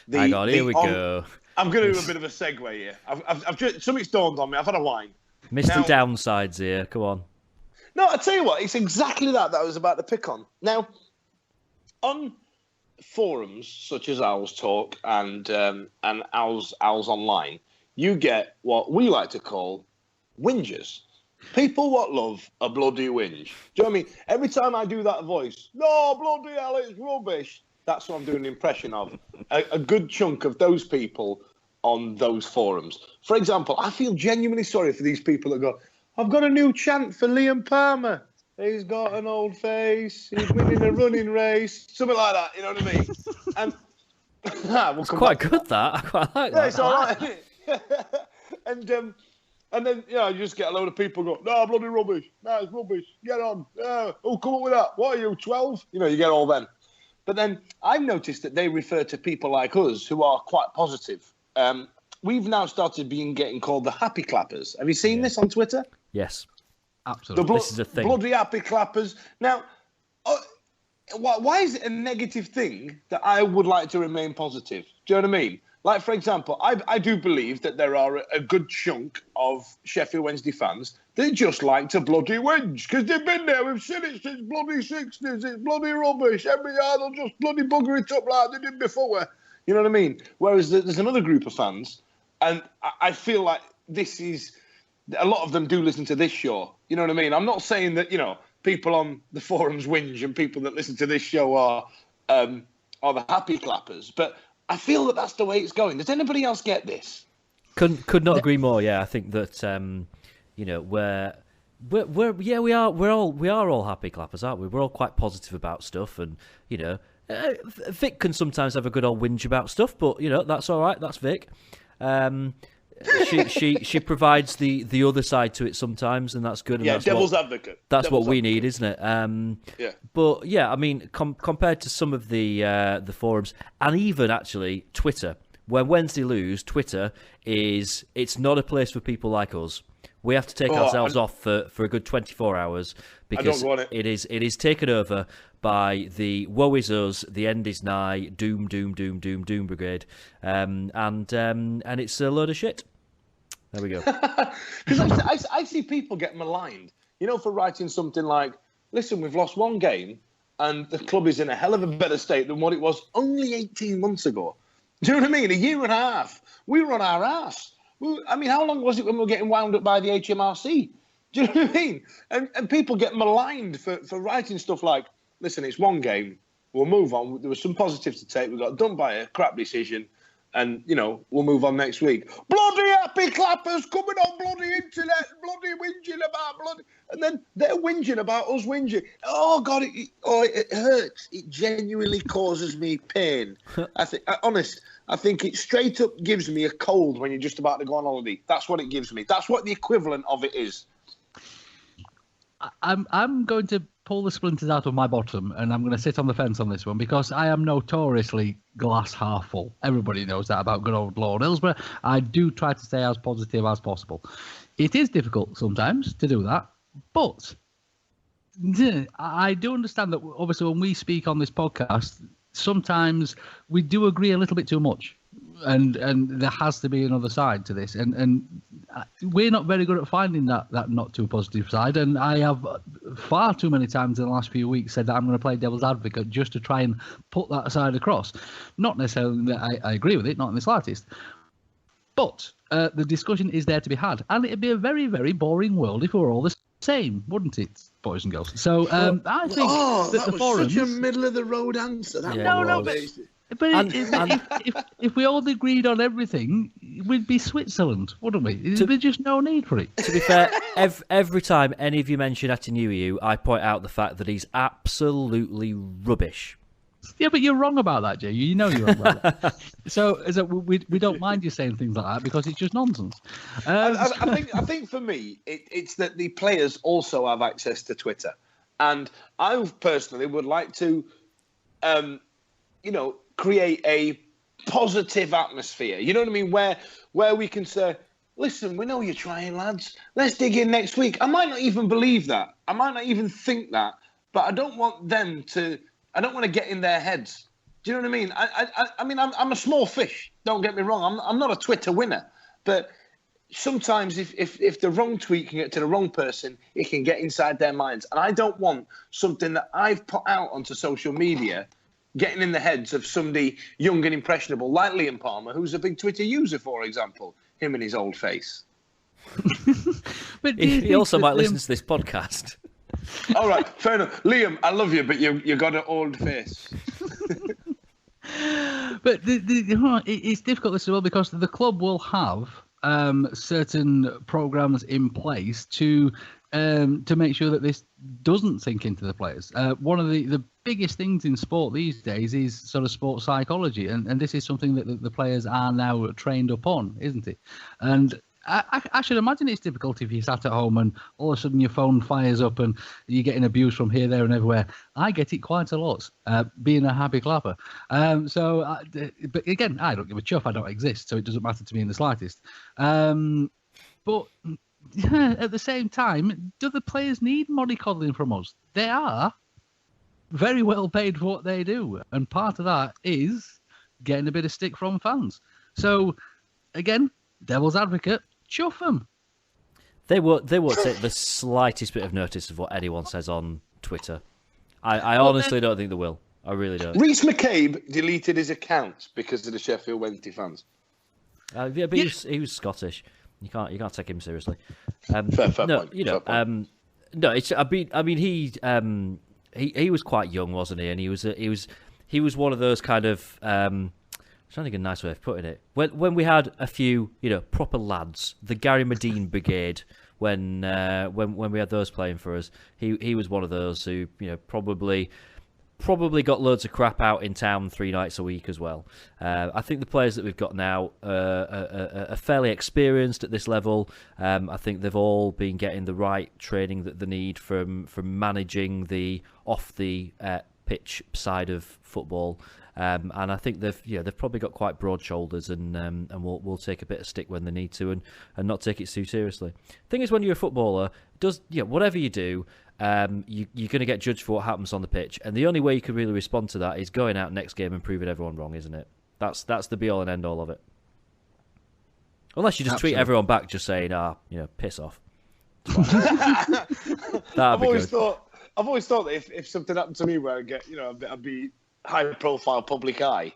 on, here we go. I'm going to do a bit of a segue here. I've just, something's dawned on me. I've had a wine. Mr. Downsides here. Come on. No, I tell you what, it's exactly that I was about to pick on. Now, on forums such as Owls Talk and Owls Online, you get what we like to call whingers. People what love a bloody whinge. Do you know what I mean? Every time I do that voice, no, bloody hell, it's rubbish. That's what I'm doing an impression of. A good chunk of those people on those forums. For example, I feel genuinely sorry for these people that go, I've got a new chant for Liam Palmer. He's got an old face. He's winning a running race. Something like that, you know what I mean? And it's quite good, that. I quite like that. Yeah, it's all right. And then, you know, you just get a load of people go, no, bloody rubbish. No, it's rubbish. Get on. Who come up with that? What are you, 12? You know, you get all them. But then I've noticed that they refer to people like us who are quite positive. We've now started getting called the happy clappers. Have you seen this on Twitter? Yes. Absolutely. This is a thing. Bloody happy clappers. Now, why is it a negative thing that I would like to remain positive? Do you know what I mean? Like, for example, I do believe that there are a good chunk of Sheffield Wednesday fans that just like to bloody whinge because they've been there. We've seen it since bloody 60s. It's bloody rubbish. Every year they'll just bloody bugger it up like they did before. You know what I mean? Whereas there's another group of fans, and I feel like this is... A lot of them do listen to this show. You know what I mean? I'm not saying that, you know, people on the forums whinge and people that listen to this show are the happy clappers, but I feel that that's the way it's going. Does anybody else get this? Could not agree more. Yeah, I think that you know we are all happy clappers, aren't we? We're all quite positive about stuff, and you know, Vic can sometimes have a good old whinge about stuff, but you know that's all right. That's Vic. She provides the other side to it sometimes, and that's good. And yeah, that's devil's advocate. That's what we need, isn't it? Yeah. But yeah, I mean, compared to some of the forums, and even actually Twitter, when Wednesday lose, Twitter it's not a place for people like us. We have to take ourselves off for a good 24 hours because it is taken over by the woe is us, the end is nigh, doom brigade, and it's a load of shit. There we go. Because I see people get maligned, for writing something like, listen, we've lost one game and the club is in a hell of a better state than what it was only 18 months ago. Do you know what I mean? A year and a half. We were on our ass. I mean, how long was it when we were getting wound up by the HMRC? Do you know what I mean? And people get maligned for writing stuff like, listen, it's one game. We'll move on. There was some positives to take. We got done by a crap decision. And, we'll move on next week. Bloody happy clappers coming on bloody internet, bloody whinging about bloody... And then they're whinging about us whinging. Oh, God, it hurts. It genuinely causes me pain. I think it straight up gives me a cold when you're just about to go on holiday. That's what it gives me. That's what the equivalent of it is. I'm going to pull the splinters out of my bottom, and I'm going to sit on the fence on this one because I am notoriously glass half full. Everybody knows that about good old Lord Hillsborough. I do try to stay as positive as possible. It is difficult sometimes to do that, but I do understand that obviously when we speak on this podcast, sometimes we do agree a little bit too much. And there has to be another side to this, and we're not very good at finding that not too positive side. And I have far too many times in the last few weeks said that I'm going to play devil's advocate just to try and put that side across. Not necessarily that I agree with it, not in the slightest. But the discussion is there to be had, and it'd be a very, very boring world if we were all the same, wouldn't it, boys and girls? So I think that the forums, such a middle of the road answer. But if we all agreed on everything, we'd be Switzerland, wouldn't we? There'd just no need for it. To be fair, every time any of you mention Atinu, I point out the fact that he's absolutely rubbish. Yeah, but you're wrong about that, Jay. You know you're wrong about that. So we don't mind you saying things like that because it's just nonsense. I think for me, it's that the players also have access to Twitter. And I personally would like to... create a positive atmosphere. You know what I mean? Where we can say, listen, we know you're trying, lads. Let's dig in next week. I might not even believe that. I might not even think that. But I don't want to get in their heads. Do you know what I mean? I mean, I'm a small fish. Don't get me wrong. I'm not a Twitter winner. But sometimes if the wrong tweet can get to the wrong person, it can get inside their minds. And I don't want something that I've put out onto social media getting in the heads of somebody young and impressionable, like Liam Palmer, who's a big Twitter user, for example, him and his old face. But he also might listen to this podcast. All right, fair enough. Liam, I love you, but you got an old face. But it's difficult as well because the club will have certain programs in place to make sure that this doesn't sink into the players. One of the biggest things in sport these days is sort of sports psychology, and this is something that the players are now trained up on, isn't it? And I should imagine it's difficult if you sat at home and all of a sudden your phone fires up and you're getting abuse from here, there and everywhere. I get it quite a lot, being a happy clapper. But again, I don't give a chuff. I don't exist, so it doesn't matter to me in the slightest. But at the same time, do the players need mollycoddling from us? They are very well paid for what they do, and part of that is getting a bit of stick from fans. So, again, devil's advocate, chuff them. They won't take the slightest bit of notice of what anyone says on Twitter. I honestly don't think they will. I really don't. Reece McCabe deleted his account because of the Sheffield Wednesday fans. But he was Scottish. You can't take him seriously. Fair point. No, it's. I mean, he was quite young, wasn't he? And he was one of those kind of. I'm trying to think of a nice way of putting it. When we had a few, proper lads, the Gary Medine Brigade, when we had those playing for us, he was one of those who, probably got loads of crap out in town 3 nights a week as well. I think the players that we've got now are fairly experienced at this level. I think they've all been getting the right training that they need from managing the off the pitch side of football. and I think they've probably got quite broad shoulders, and will take a bit of stick when they need to, and not take it too seriously. Thing is, when you're a footballer, whatever you do, you're going to get judged for what happens on the pitch, and the only way you can really respond to that is going out next game and proving everyone wrong, isn't it? That's the be all and end all of it. Unless you just tweet everyone back, just saying, piss off. I've always thought that if something happened to me where I'd be high profile public eye,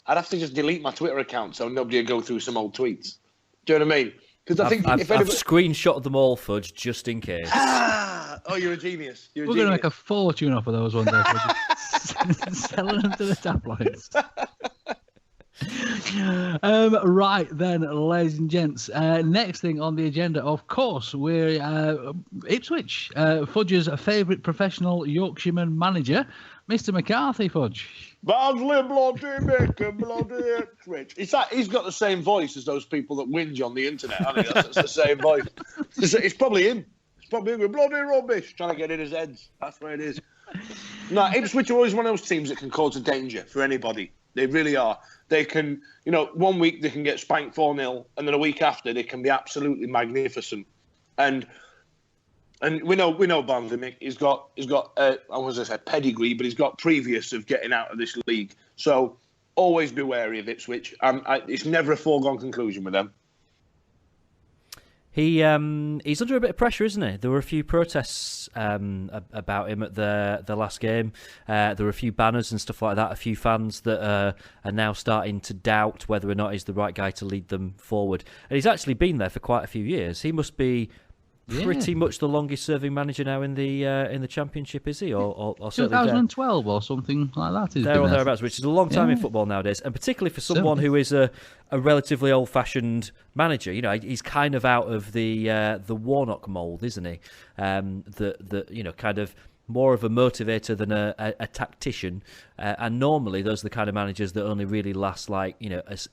I'd have to just delete my Twitter account so nobody would go through some old tweets. Do you know what I mean? Because I think I've screenshotted them all, Fudge, just in case. Oh, you're a genius. We're going to make a fortune off of those one day. Selling them to the tabloids. Right then, ladies and gents. Next thing on the agenda, of course, we're Ipswich. Fudge's favourite professional Yorkshireman manager, Mr. McCarthy. Fudge. Barnsley, bloody Ipswich. He's got the same voice as those people that whinge on the internet. I think that's the same voice. It's probably him. It's probably him. We're bloody rubbish, trying to get in his heads. That's where it is. No, Ipswich are always one of those teams that can cause a danger for anybody. They really are. They can, 1 week they can get spanked 4-0, and then a week after they can be absolutely magnificent. And we know Barnsley, Mick. He's got I was going to say pedigree, but he's got previous of getting out of this league. So always be wary of Ipswich. It's never a foregone conclusion with them. He's under a bit of pressure, isn't he? There were a few protests about him at the last game. There were a few banners and stuff like that. A few fans that are now starting to doubt whether or not he's the right guy to lead them forward. And he's actually been there for quite a few years. He must be pretty much the longest-serving manager now in the Championship, is he? Or 2012 or something like that. There or thereabouts, which is a long time in football nowadays, and particularly for someone who is a relatively old-fashioned manager. He's kind of out of the Warnock mould, isn't he? That kind of more of a motivator than a tactician, and normally those are the kind of managers that only really last a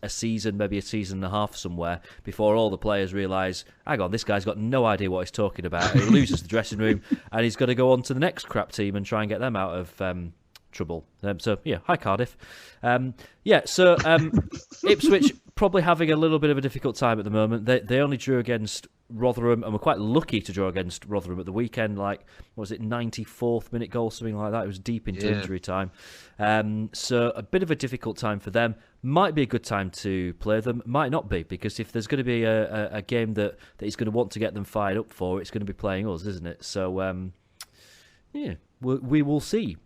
season, maybe a season and a half somewhere before all the players realise, hang on, this guy's got no idea what he's talking about. He loses the dressing room and he's got to go on to the next crap team and try and get them out of trouble. Hi Cardiff. Ipswich probably having a little bit of a difficult time at the moment. They only drew against Rotherham, and were quite lucky to draw against Rotherham at the weekend. 94th minute goal, something like that. It was deep into injury time. So a bit of a difficult time for them. Might be a good time to play them. Might not be, because if there's going to be a game that he's going to want to get them fired up for, it's going to be playing us, isn't it? So we will see.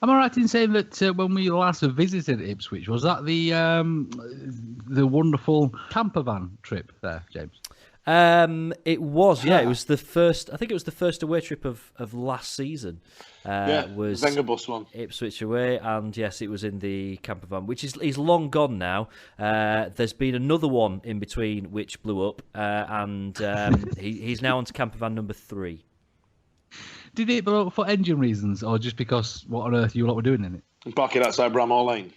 Am I right in saying that when we last visited Ipswich, was that the wonderful camper van trip there, James? It was, It was the first. I think it was the first away trip of last season. Was Vengerbus one, Ipswich away, and yes, it was in the camper van, which is long gone now. There's been another one in between which blew up, and he's now on to camper van number 3. Did it blow up for engine reasons, or just because what on earth you lot were doing in it? Parking outside Bramhall Lane.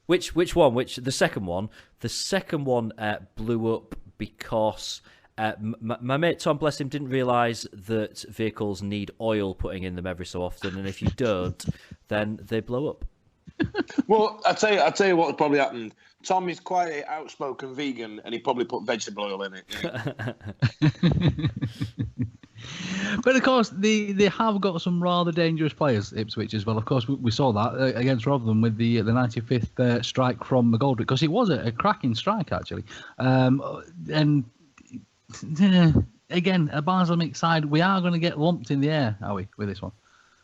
Which one? The second one? The second one blew up because my mate Tom, bless him, didn't realise that vehicles need oil putting in them every so often, and if you don't, then they blow up. Well, I tell you what probably happened. Tom is quite an outspoken vegan, and he probably put vegetable oil in it. But of course, they have got some rather dangerous players, Ipswich, as well. Of course, we saw that against Rotherham with the 95th strike from McGoldrick, because it was a cracking strike, actually. And again, a Barnsley side, we are going to get lumped in the air, are we, with this one?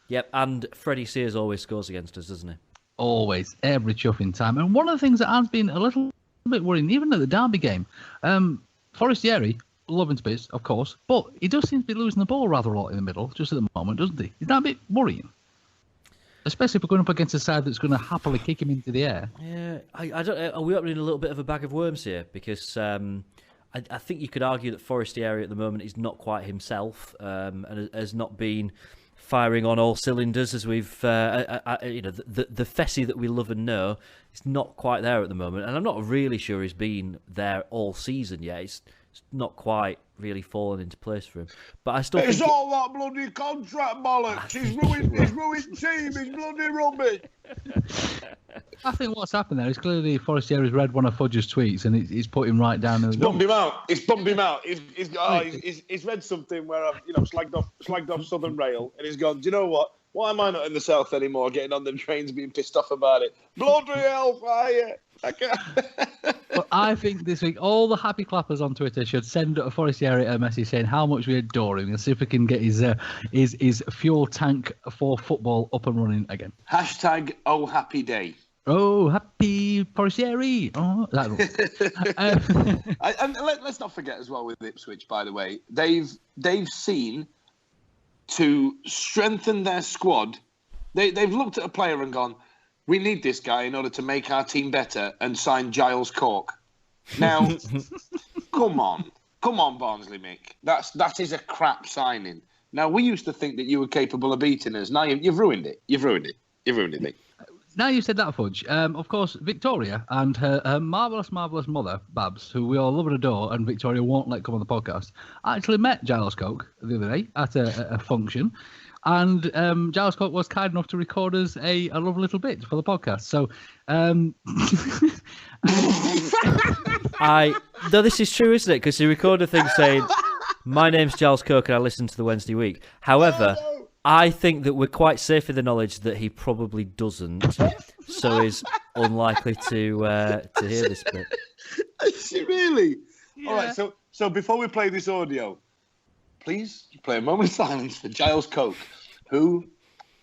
Yep, and Freddie Sears always scores against us, doesn't he? Always, every chuffing time. And one of the things that has been a little bit worrying, even at the Derby game, Forestieri, loving to bits, of course, but he does seem to be losing the ball rather a lot in the middle, just at the moment, doesn't he? Is that a bit worrying? Especially if we're going up against a side that's going to happily kick him into the air. Yeah, I don't. Are we opening a little bit of a bag of worms here? Because I think you could argue that Forestieri at the moment is not quite himself, and has not been firing on all cylinders as we've, the Fessy that we love and know is not quite there at the moment, and I'm not really sure he's been there all season yet. It's not quite really fallen into place for him, but I still. It's think all that bloody contract bollocks. He's ruined team. He's bloody rubbish. I think what's happened there is clearly Forestieri's read one of Fudge's tweets and it's put him right down. It's bumped him out. It's bumped him out. He's read something where I've slagged off Southern Rail, and he's gone, do you know what? Why am I not in the South anymore, getting on them trains, being pissed off about it? Bloody hellfire! But I think this week all the happy clappers on Twitter should send Forestieri a message saying how much we adore him and see if we can get his fuel tank for football up and running again. Hashtag Oh Happy Day. Oh, happy Forestieri! Oh, And let's not forget as well with Ipswich, by the way, they've seen to strengthen their squad. They've looked at a player and gone, we need this guy in order to make our team better, and sign Giles Cork. Now, come on, Barnsley Mick. That is a crap signing. Now, we used to think that you were capable of beating us. Now you've ruined it. You've ruined it, Mick. Now you said that, Fudge. Of course, Victoria and her marvellous mother, Babs, who we all love and adore, and Victoria won't let come on the podcast, actually met Giles Coke the other day at a function. And Giles Coke was kind enough to record us a lovely little bit for the podcast. So, no, this is true, isn't it? Because he recorded a thing saying, "My name's Giles Coke and I listen to the Wednesday Week." However, I think that we're quite safe in the knowledge that he probably doesn't, so is unlikely to hear this bit. Is he really? Yeah. All right. So before we play this audio, please play a moment of silence for Giles Coke, who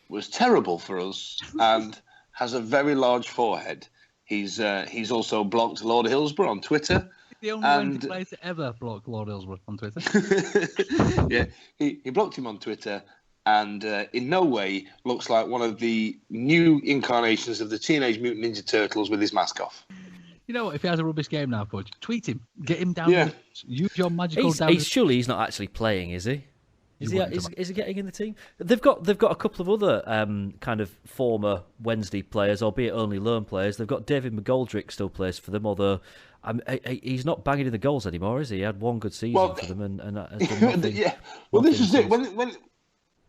was terrible for us and has a very large forehead. He's also blocked Lord Hillsborough on Twitter. The only player to ever block Lord Hillsborough on Twitter. Yeah, he blocked him on Twitter, and in no way looks like one of the new incarnations of the Teenage Mutant Ninja Turtles with his mask off. You know what? If he has a rubbish game now, Fudge, tweet him. Get him down. Yeah. Use your magical Surely he's not actually playing, is he? Is he getting in the team? They've got a couple of other kind of former Wednesday players, albeit only loan players. They've got David McGoldrick still plays for them, although he's not banging in the goals anymore, is he? He had one good season for them, and has done nothing. Yeah. Well, this is it.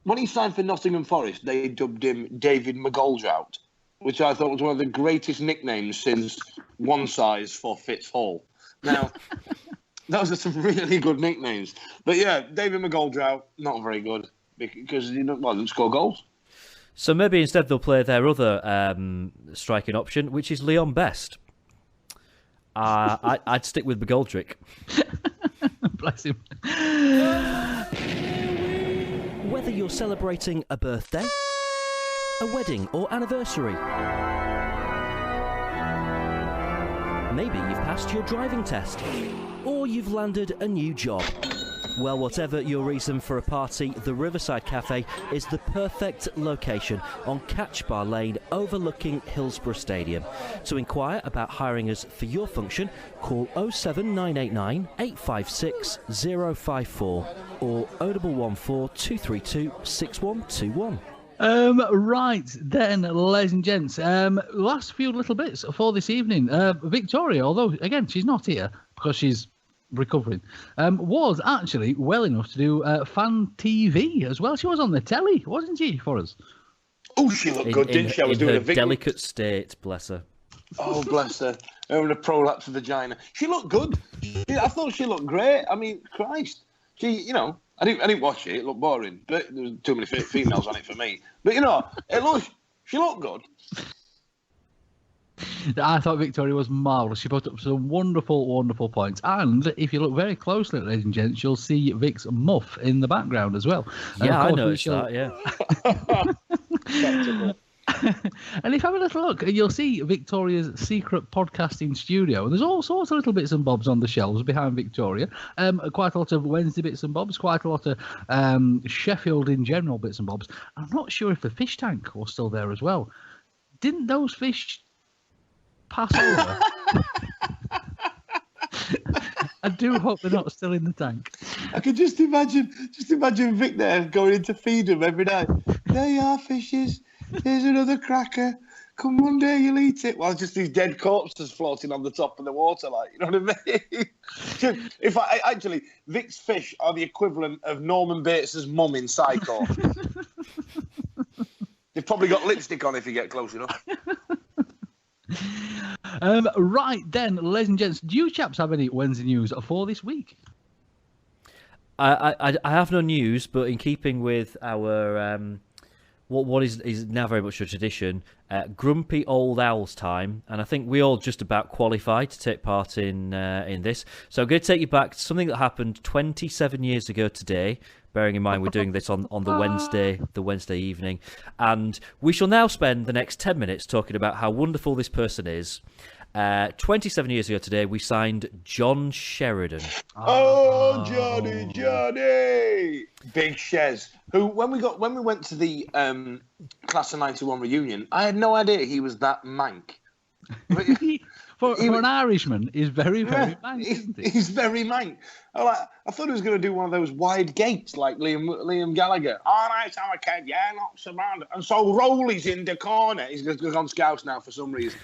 When he signed for Nottingham Forest, they dubbed him David McGoldrout, which I thought was one of the greatest nicknames since One Size for Fitz Hall. Now, those are some really good nicknames. But yeah, David McGoldrout, not very good because he doesn't score goals. So maybe instead they'll play their other striking option, which is Leon Best. I'd stick with McGoldrick. Bless him. Whether you're celebrating a birthday, a wedding or anniversary, maybe you've passed your driving test, or you've landed a new job. Well, whatever your reason for a party, the Riverside Cafe is the perfect location on Catch Bar Lane overlooking Hillsborough Stadium. To inquire about hiring us for your function, call 07989 856 054 or 0114 232 6121. Right then, ladies and gents, last few little bits for this evening. Victoria, although again she's not here because she's recovering, was actually well enough to do fan TV as well. She was on the telly, wasn't she, for us? Oh, she looked good, didn't she? I was in doing her a video. delicate state, bless her. Oh, bless her. Having a prolapse vagina. She looked good. I thought she looked great. I mean, Christ. She, I didn't watch it. It looked boring. But there was too many females on it for me. But, she looked good. I thought Victoria was marvellous. She put up some wonderful, wonderful points. And if you look very closely, ladies and gents, you'll see Vic's muff in the background as well. Yeah, I noticed that, yeah. And if you have a little look, you'll see Victoria's secret podcasting studio. There's all sorts of little bits and bobs on the shelves behind Victoria. Quite a lot of Wednesday bits and bobs, quite a lot of Sheffield in general bits and bobs. I'm not sure if the fish tank was still there as well. Didn't those fish pass over? I do hope they're not still in the tank. I can just imagine Vic there going in to feed them every night. There you are, fishes. Here's another cracker. Come one day you'll eat it. Well, just these dead corpses floating on the top of the water, like, you know what I mean? Vic's fish are the equivalent of Norman Bates's mum in Psycho. They've probably got lipstick on if you get close enough. Right then, ladies and gents, do you chaps have any Wednesday news for this week? I have no news, but in keeping with our what is now very much a tradition, Grumpy Old Owl's time, and I think we all just about qualified to take part in this. So I'm going to take you back to something that happened 27 years ago today. Bearing in mind we're doing this on the Wednesday evening, and we shall now spend the next 10 minutes talking about how wonderful this person is. 27 years ago today, we signed John Sheridan. Oh, Johnny! Big Shez, who when we went to the class of '91 reunion, I had no idea he was that mank. For an Irishman, he's very, very mank, isn't he? He's very mank. I thought he was going to do one of those wide gates like Liam Gallagher. All right, I'm a kid, yeah, not so bad. And so Rowley's in the corner. He's gone Scouts now for some reason.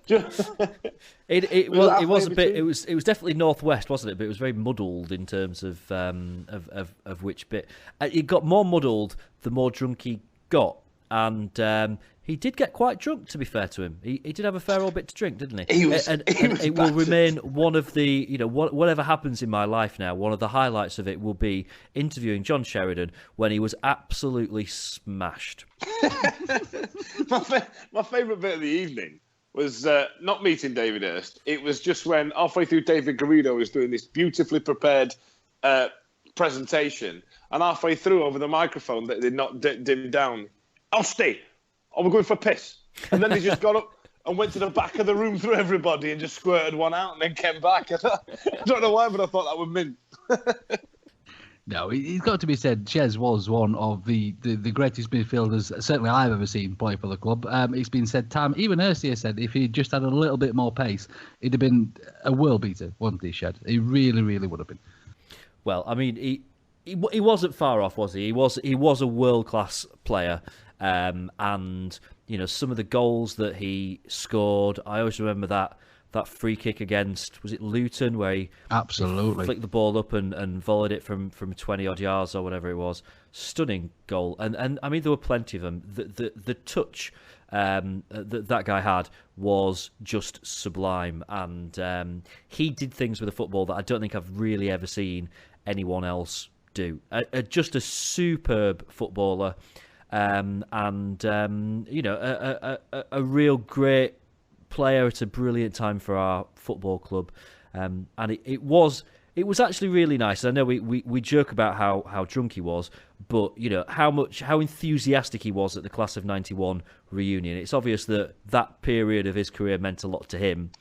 It was a bit. It was definitely northwest, wasn't it? But it was very muddled in terms of which bit. It got more muddled the more drunk he got, and he did get quite drunk, to be fair to him. He did have a fair old bit to drink, didn't he? It will remain one of the, whatever happens in my life now, one of the highlights of it will be interviewing John Sheridan when he was absolutely smashed. My favourite bit of the evening was not meeting David Hurst. It was just when, halfway through, David Garrido was doing this beautifully prepared presentation, and halfway through, over the microphone, they did not dim down. I'll stay. Oh, we're going for a piss. And then he just got up and went to the back of the room through everybody and just squirted one out and then came back. I don't know why, but I thought that would mint. No, it's got to be said, Shez was one of the greatest midfielders certainly I've ever seen play for the club. It's been said, even Urstia said, if he just had a little bit more pace, he'd have been a world beater, wouldn't he, Shed? He really, really would have been. Well, I mean, he wasn't far off, was he? He was a world-class player. And some of the goals that he scored, I always remember that free kick against, was it Luton, where he absolutely flicked the ball up and volleyed it from 20 odd yards or whatever it was. Stunning goal, and I mean there were plenty of them. The touch that guy had was just sublime, and he did things with the football that I don't think I've really ever seen anyone else do. Just a superb footballer. A real great player at a brilliant time for our football club, and it was actually really nice. I know we joke about how drunk he was, but how enthusiastic he was at the class of '91 reunion. It's obvious that period of his career meant a lot to him.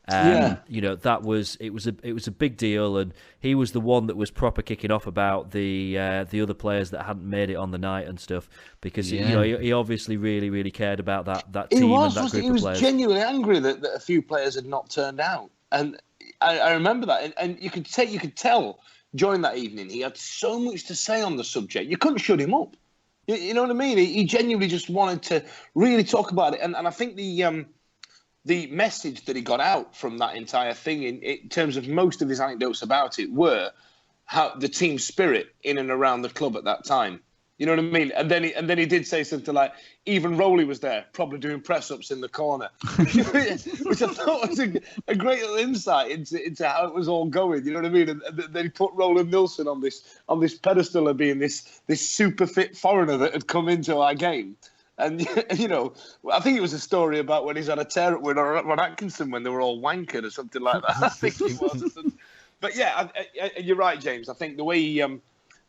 It was a big deal, and he was the one that was proper kicking off about the other players that hadn't made it on the night and stuff, because he obviously really, really cared about that team and that group of players. He was genuinely angry that a few players had not turned out, and I remember that, and you could tell during that evening he had so much to say on the subject. You couldn't shut him up. You know what I mean? He genuinely just wanted to really talk about it, and I think the message that he got out from that entire thing, in terms of most of his anecdotes about it, were how the team spirit in and around the club at that time. You know what I mean? And then he did say something like, even Rowley was there, probably doing press-ups in the corner, which I thought was a great little insight into how it was all going. You know what I mean? And then he put Roland Nilsson on this pedestal of being this super fit foreigner that had come into our game. And, I think it was a story about when he's had a tear-up with Ron Atkinson when they were all wankered or something like that. I think it was. But, yeah, you're right, James. I think the way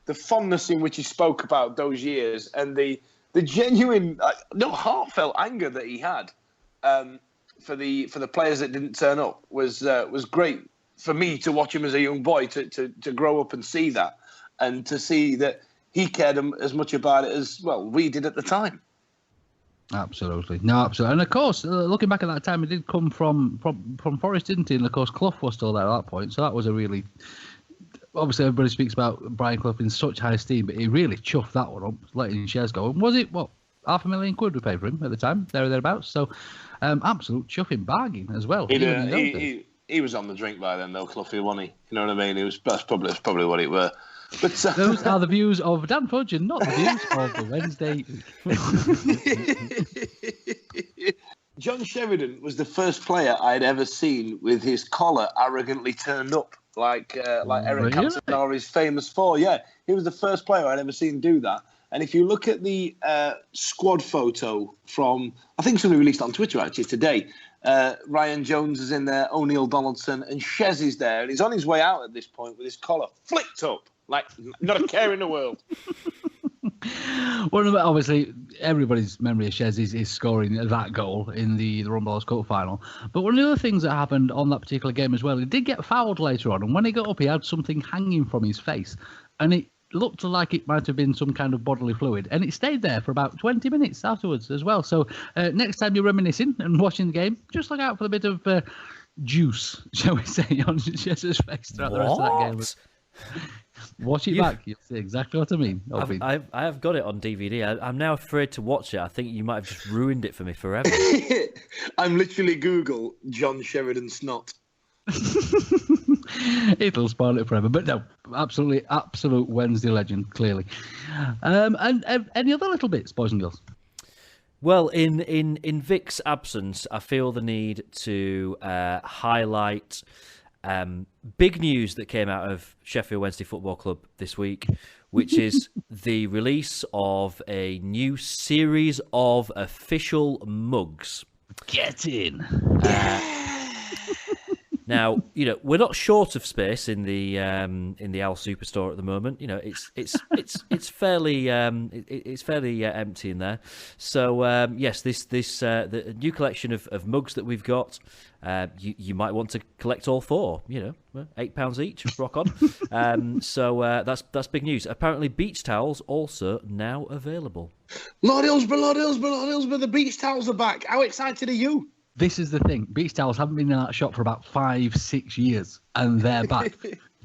the fondness in which he spoke about those years and the genuine, heartfelt anger that he had for the players that didn't turn up was great for me to watch him as a young boy, to grow up and see that, and to see that he cared as much about it as, well, we did at the time. Absolutely. No, absolutely. And of course, looking back at that time, it did come from Forest, didn't it? And of course, Clough was still there at that point. So that was a really... Obviously, everybody speaks about Brian Clough in such high esteem, but he really chuffed that one up, letting shares go. And was it, £500,000 we paid for him at the time, thereabouts? So, absolute chuffing bargain as well. He was on the drink by then, though, Cloughie, wasn't he? You know what I mean? That's probably what it were. But, those are the views of Dan Fudge and not the views of the Wednesday. John Sheridan was the first player I'd ever seen with his collar arrogantly turned up, like Eric Cantona is famous for. Yeah, he was the first player I'd ever seen do that. And if you look at the squad photo from, I think it's only released on Twitter actually today, Ryan Jones is in there, O'Neill Donaldson, and Shez is there. And he's on his way out at this point with his collar flicked up, like not a care in the world. Well, obviously, everybody's memory of Shez is scoring that goal in the Rumbelows Cup final. But one of the other things that happened on that particular game as well, he did get fouled later on. And when he got up, he had something hanging from his face. And it looked like it might have been some kind of bodily fluid. And it stayed there for about 20 minutes afterwards as well. So next time you're reminiscing and watching the game, just look out for a bit of juice, shall we say, on Shez's face throughout the rest of that game. Watch it back. You'll see exactly what I mean. I have got it on DVD. I'm now afraid to watch it. I think you might have just ruined it for me forever. I'm literally Google John Sheridan snot. It'll spoil it forever. But no, absolute Wednesday legend, clearly. And any other little bits, boys and girls? Well, in Vic's absence, I feel the need to highlight big news that came out of Sheffield Wednesday Football Club this week, which is the release of a new series of official mugs. Get in. Now, we're not short of space in the Al Superstore at the moment. It's fairly empty in there. So yes, the new collection of mugs that we've got. You might want to collect all four. £8 each. Rock on. So that's big news. Apparently, beach towels also now available. Lord Hillsborough, the beach towels are back. How excited are you? This is the thing. Beach towels haven't been in that shop for about 5-6 years, and they're back.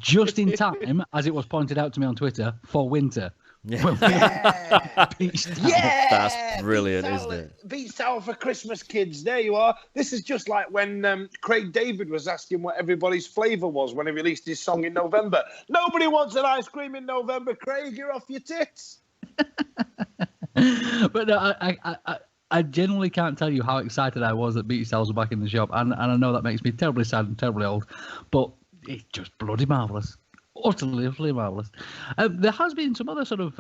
Just in time, as it was pointed out to me on Twitter, for winter. Yeah. Beach towel. Yeah. That's brilliant, isn't it? Beach towel for Christmas, kids. There you are. This is just like when Craig David was asking what everybody's flavour was when he released his song in November. Nobody wants an ice cream in November, Craig. You're off your tits. But no, I genuinely can't tell you how excited I was that beach towels were back in the shop, and I know that makes me terribly sad and terribly old, but it's just bloody marvellous. Utterly marvellous. There has been some other sort of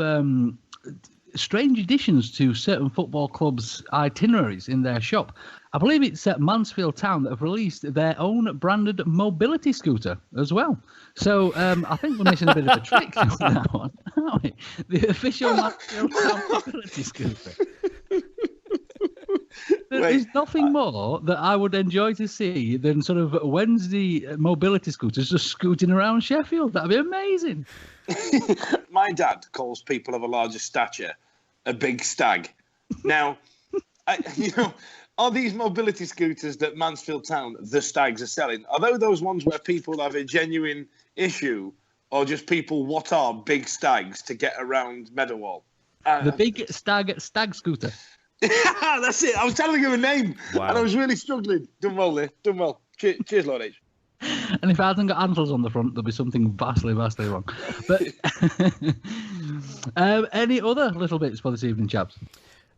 strange additions to certain football clubs' itineraries in their shop. I believe it's at Mansfield Town that have released their own branded mobility scooter as well. So I think we're missing a bit of a trick on that one, aren't we? The official Mansfield Town mobility scooter. There is nothing more that I would enjoy to see than sort of Wednesday mobility scooters just scooting around Sheffield. That'd be amazing. My dad calls people of a larger stature a big stag. Now, are these mobility scooters that Mansfield Town, the Stags, are selling, are those ones where people have a genuine issue, or just people what are big stags to get around Meadowall? The big stag scooter. That's it. I was trying to give a name, and I was really struggling. Done well there. Done well. Cheers, Lord H. And if I hadn't got antlers on the front, there'd be something vastly wrong. But any other little bits for this evening, chaps?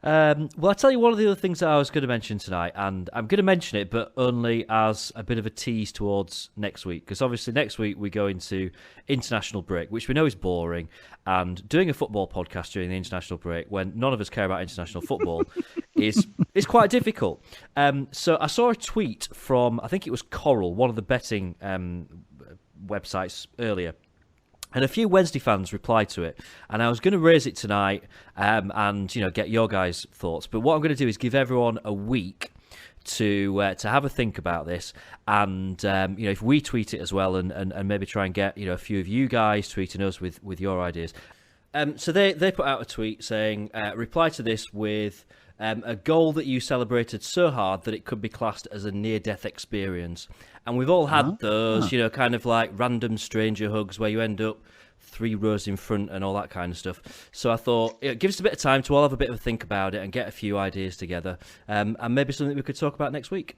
Well, I'll tell you one of the other things that I was going to mention tonight, and I'm going to mention it, but only as a bit of a tease towards next week, because obviously next week we go into international break, which we know is boring, and doing a football podcast during the international break when none of us care about international football is quite difficult. So I saw a tweet from, I think it was Coral, one of the betting websites earlier, and a few Wednesday fans replied to it, and I was going to raise it tonight and get your guys' thoughts. But what I'm going to do is give everyone a week to have a think about this, and if we tweet it as well, and maybe try and get a few of you guys tweeting us with your ideas. So they put out a tweet saying, reply to this with a goal that you celebrated so hard that it could be classed as a near-death experience. And we've all had those, kind of like random stranger hugs where you end up 3 rows in front and all that kind of stuff. So I thought, give us a bit of time to all have a bit of a think about it and get a few ideas together, and maybe something we could talk about next week.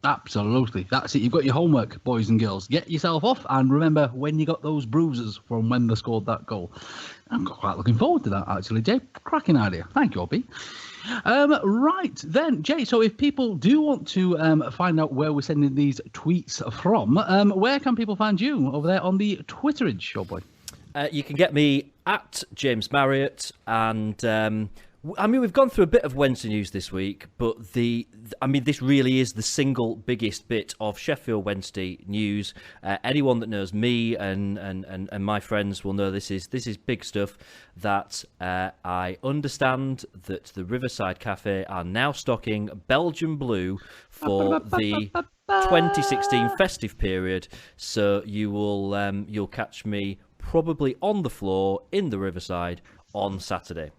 Absolutely. That's it. You've got your homework, boys and girls. Get yourself off, and remember when you got those bruises from when they scored that goal. I'm quite looking forward to that, actually, Jay. Cracking idea. Thank you, Obi. Right then, Jay. So if people do want to find out where we're sending these tweets from, where can people find you over there on the Twitterage, boy? You can get me at James Marriott, and I mean, we've gone through a bit of Wednesday news this week, but this really is the single biggest bit of Sheffield Wednesday news. Anyone that knows me and my friends will know this is big stuff. That I understand that the Riverside Cafe are now stocking Belgian Blue for the 2016 festive period. So you'll catch me probably on the floor in the Riverside on Saturday.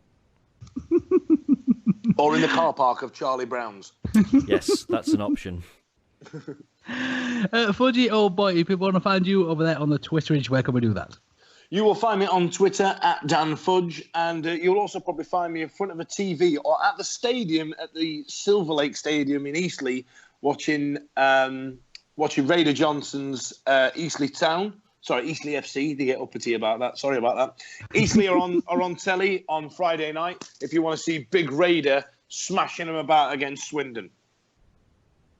Or in the car park of Charlie Brown's. Yes, that's an option. Fudgy, oh boy, if people want to find you over there on the Twitterage, where can we do that? You will find me on Twitter at Dan Fudge, and you'll also probably find me in front of a TV or at the stadium, at the Silver Lake Stadium in Eastleigh, watching Raider Johnson's Eastleigh FC. They get uppity about that. Sorry about that. Eastleigh are on telly on Friday night if you want to see Big Raider smashing them about against Swindon.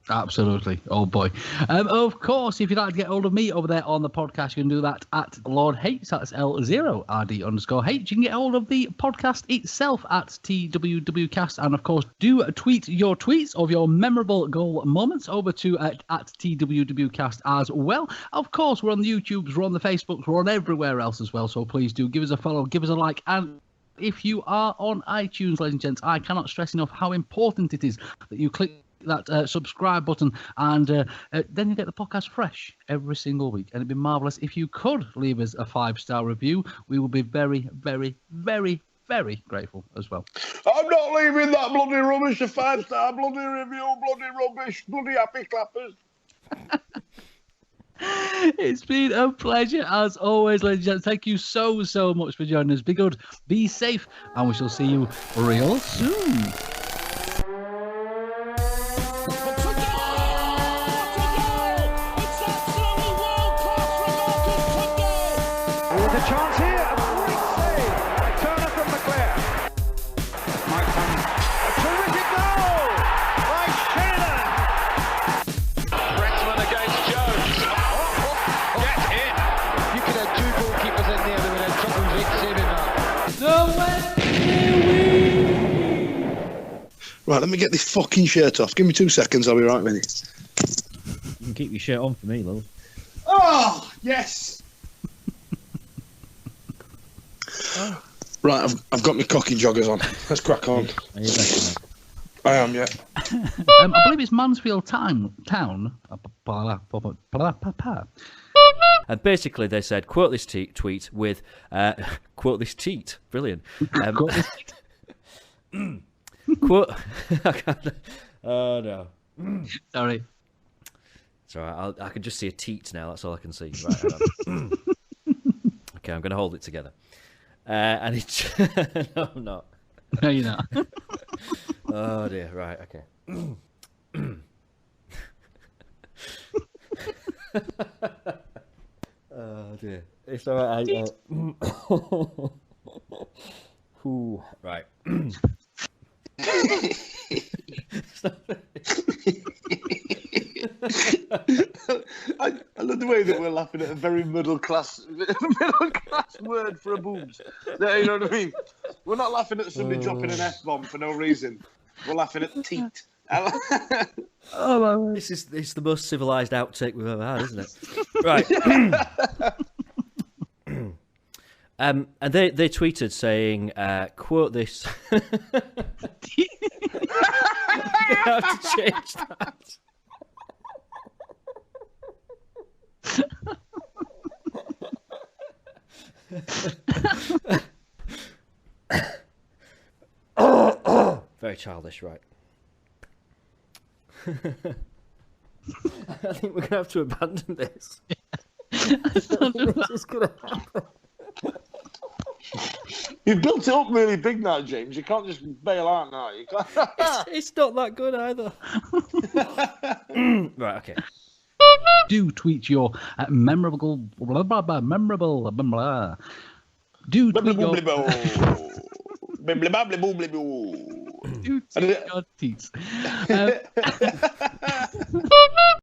Absolutely. Oh, boy. Of course, if you'd like to get hold of me over there on the podcast, you can do that at Lord Hates. That's L0RD_H. You can get hold of the podcast itself at TWWcast. And, of course, do tweet your tweets of your memorable goal moments over to at TWWcast as well. Of course, we're on the YouTubes, we're on the Facebooks, we're on everywhere else as well. So please do give us a follow, give us a like. And if you are on iTunes, ladies and gents, I cannot stress enough how important it is that you click that subscribe button, and then you get the podcast fresh every single week. And it'd be marvellous if you could leave us a 5-star review. We will be very, very, very, very grateful as well. I'm not leaving that bloody rubbish a 5-star bloody review, bloody rubbish, bloody happy clappers. It's been a pleasure as always, ladies and gents. Thank you so much for joining us. Be good, be safe, and we shall see you real soon. There's a chance here, a great save by Turner from McClare. Might come a terrific goal by Sheridan. Brexman against Jones. Get in. You could have 2 goalkeepers in there that would have trouble with saving that. Right, let me get this fucking shirt off. Give me 2 seconds, I'll be right with you. You can keep your shirt on for me, love. Oh, yes! Right, I've got my cocky joggers on. Let's crack on. Are you better, mate? I am, yeah. I believe it's Mansfield Town. And basically they said, quote this tweet with, quote this teat. Brilliant. Quote. Oh, no. Sorry. It's all right. I can just see a teat now. That's all I can see. Right, okay, I'm going to hold it together. And it's... No, I'm not. No, you're not. Oh, dear. Right, okay. Oh, dear. It's all right. Ooh, right. I love the way that we're laughing at a very middle class word for a boobs. You know what I mean? We're not laughing at somebody dropping an F-bomb for no reason. We're laughing at teat. Oh my word. It's the most civilized outtake we've ever had, isn't it? Right. And they tweeted saying, quote this. You have to change that. Very childish, right? I think we're going to have to abandon this. This is going to happen. You've built it up really big now, James. You can't just bail out now. You can't. It's not that good either. Right, okay. Do tweet your memorable. Do tweet your. Two God teats.